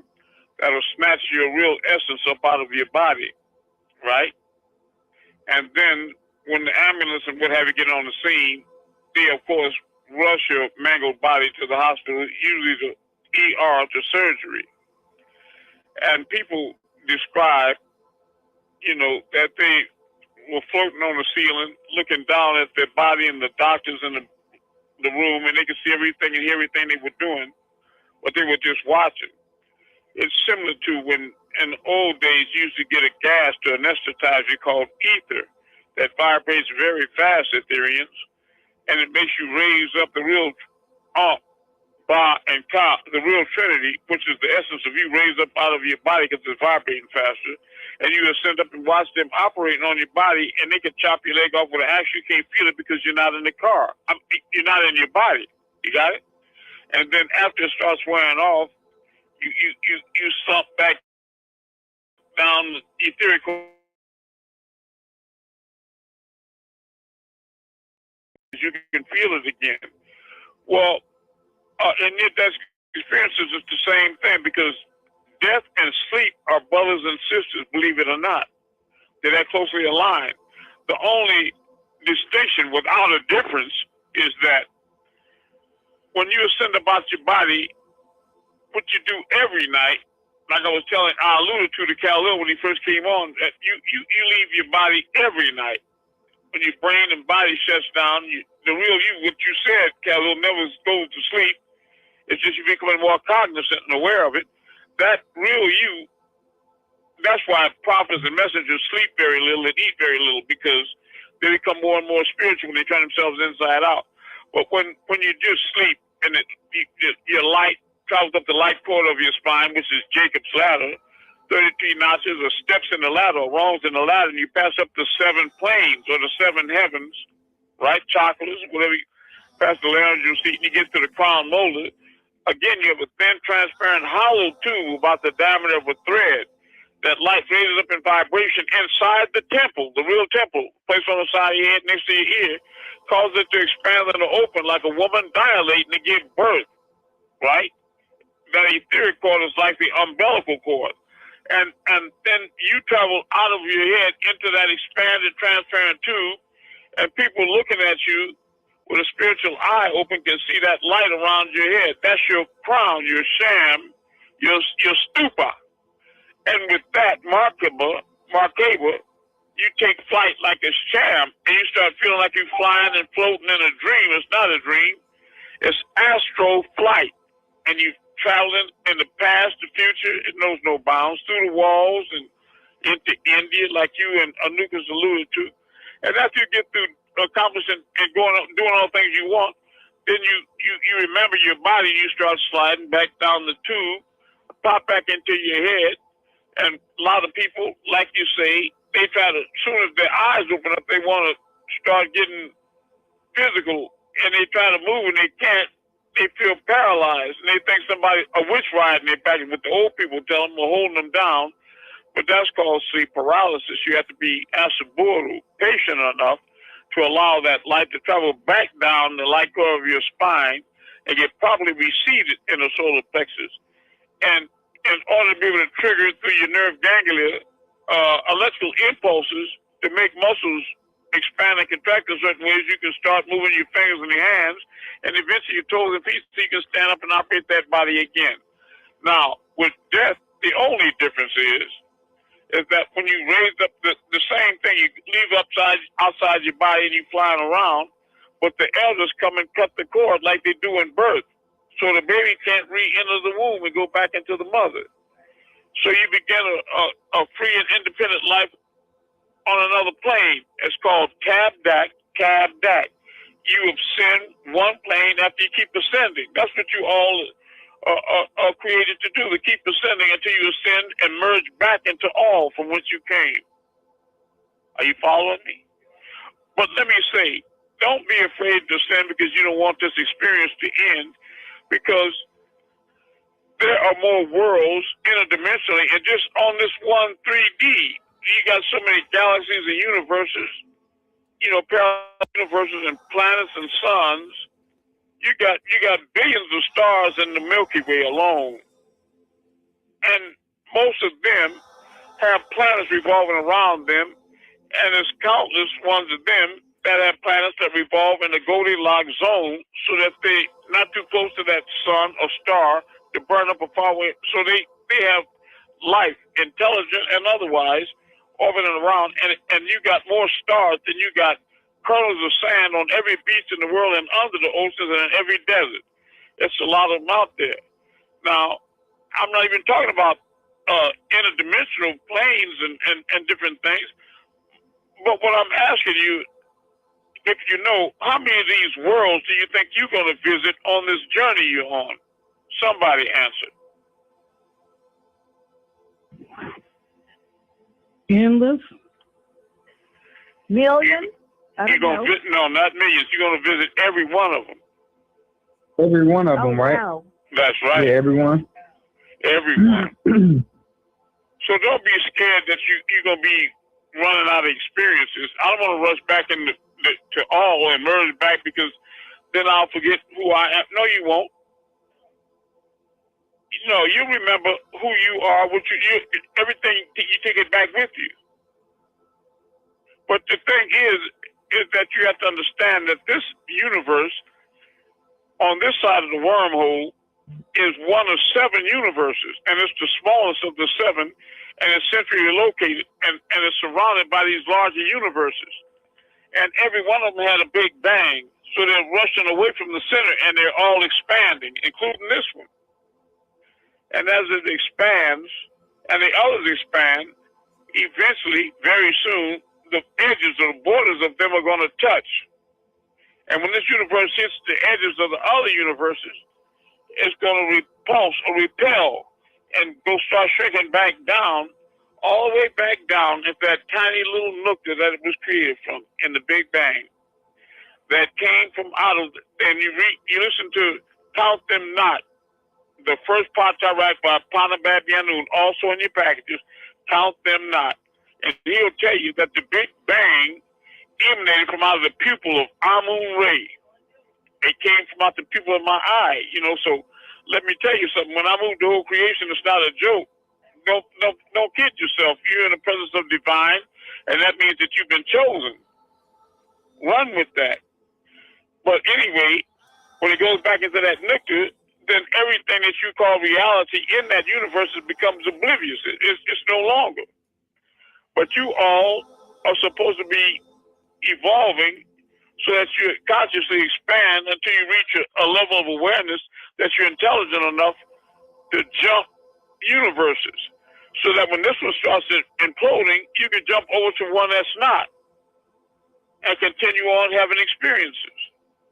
that'll snatch your real essence up out of your body, right? And then when the ambulance and what have you get on the scene, they of course rush your mangled body to the hospital, usually the ER, to surgery. And people describe, you know, that they were floating on the ceiling, looking down at their body and the doctors in the room, and they could see everything and hear everything they were doing, but they were just watching. It's similar to when in the old days you used to get a gas to anesthetize you called ether that vibrates very fast, Ethereans, and it makes you raise up the real Ba and Ka, the real Trinity, which is the essence of you, raised up out of your body because it's vibrating faster, and you ascend up and watch them operating on your body, and they can chop your leg off with an axe. You can't feel it because you're not in the car. You're not in your body. You got it? And then after it starts wearing off, you slump back down the etheric. You can feel it again. Well, and yet that experiences is the same thing, because death and sleep are brothers and sisters, believe it or not. They're that closely aligned. The only distinction without a difference is that when you ascend about your body, what you do every night, like I was telling, I alluded to Khalil when he first came on, that you leave your body every night. When your brain and body shuts down, the real you, what you said, Khalil, never goes to sleep. It's just you becoming more cognizant and aware of it. That real you, that's why prophets and messengers sleep very little and eat very little, because they become more and more spiritual when they turn themselves inside out. But when you just sleep and your light travels up the light cord of your spine, which is Jacob's ladder, 33 notches or steps in the ladder, or rungs in the ladder, and you pass up the 7 planes or the 7 heavens, right? Chakras, whatever. You pass the laryngeal seat and you get to the crown molar. Again, you have a thin, transparent, hollow tube about the diameter of a thread. That light raises up in vibration inside the temple, the real temple, placed on the side of your head next to your ear, causes it to expand and to open like a woman dilating to give birth, right? That etheric cord is like the umbilical cord. And then you travel out of your head into that expanded, transparent tube, and people looking at you with a spiritual eye open can see that light around your head. That's your crown, your sham, your stupa. And with that Markaba, you take flight like a sham, and you start feeling like you're flying and floating in a dream. It's not a dream. It's astro flight. And you're traveling in the past, the future. It knows no bounds, through the walls and into India, like you and Anukas alluded to. And after you get through accomplishing and doing all the things you want, then you remember your body, you start sliding back down the tube, pop back into your head. And a lot of people, like you say, they try to, as soon as their eyes open up, they want to start getting physical, and they try to move and they can't. They feel paralyzed, and they think somebody, a witch riding their back, what the old people tell them, or holding them down. But that's called sleep paralysis. You have to be asaburu, patient enough to allow that light to travel back down the light cord of your spine and get properly reseated in the solar plexus. And in order to be able to trigger through your nerve ganglia electrical impulses to make muscles expand and contract in certain ways, you can start moving your fingers and your hands, and eventually your toes and feet, so you can stand up and operate that body again. Now, with death, the only difference is that when you raise up the same thing, you leave outside your body and you flying around, but the elders come and cut the cord like they do in birth. So the baby can't re-enter the womb and go back into the mother. So you begin a free and independent life on another plane. It's called Kabdak. You ascend one plane after you keep ascending. That's what you all are created to do, to keep ascending until you ascend and merge back into all from which you came. Are you following me? But let me say, don't be afraid to sin because you don't want this experience to end, because there are more worlds interdimensionally, and just on this one 3D, you got so many galaxies and universes, parallel universes and planets and suns. You got billions of stars in the Milky Way alone, and most of them have planets revolving around them, and there's countless ones of them that have planets that revolve in the Goldilocks zone, so that they not too close to that sun or star to burn up or far away. So they have life, intelligent and otherwise, orbiting around, and you got more stars than you got kernels of sand on every beach in the world and under the oceans and in every desert. It's a lot of them out there. Now, I'm not even talking about interdimensional planes and different things. But what I'm asking you, if you know, how many of these worlds do you think you're going to visit on this journey you're on? Somebody answered. Endless? Millions? I don't know. No, not millions. You're going to visit every one of them. Every one of them, right? Wow. That's right. Yeah, everyone. Everyone. So don't be scared that you're going to be running out of experiences. I don't want to rush back into to all and merge back, because then I'll forget who I am. No, you won't. No, you remember who you are, what you everything. You take it back with you. But the thing is that you have to understand that this universe, on this side of the wormhole, is one of 7 universes, and it's the smallest of the 7, and it's centrally located, and it's surrounded by these larger universes. And every one of them had a big bang, so they're rushing away from the center, and they're all expanding, including this one. And as it expands, and the others expand, eventually, very soon, the edges or the borders of them are going to touch. And when this universe hits the edges of the other universes, it's going to repulse or repel and go start shrinking back down, all the way back down at that tiny little nook that it was created from in the Big Bang. That came from out of, and you listen to Count Them Not, the first Patarak by Panabab Yanun, also in your packages, Count Them Not. And he'll tell you that the Big Bang emanated from out of the pupil of Amun-Rayay. It came from out the pupil of my eye, so let me tell you something. When I moved the whole creation, it's not a joke. Don't kid yourself. You're in the presence of divine, and that means that you've been chosen. Run with that. But anyway, when it goes back into that nectar, then everything that you call reality in that universe becomes oblivious. It's no longer. But you all are supposed to be evolving so that you consciously expand until you reach a level of awareness that you're intelligent enough to jump universes, so that when this one starts imploding, you can jump over to one that's not and continue on having experiences.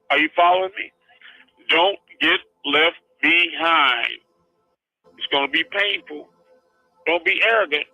Are you following me? Don't get left behind. It's going to be painful. Don't be arrogant.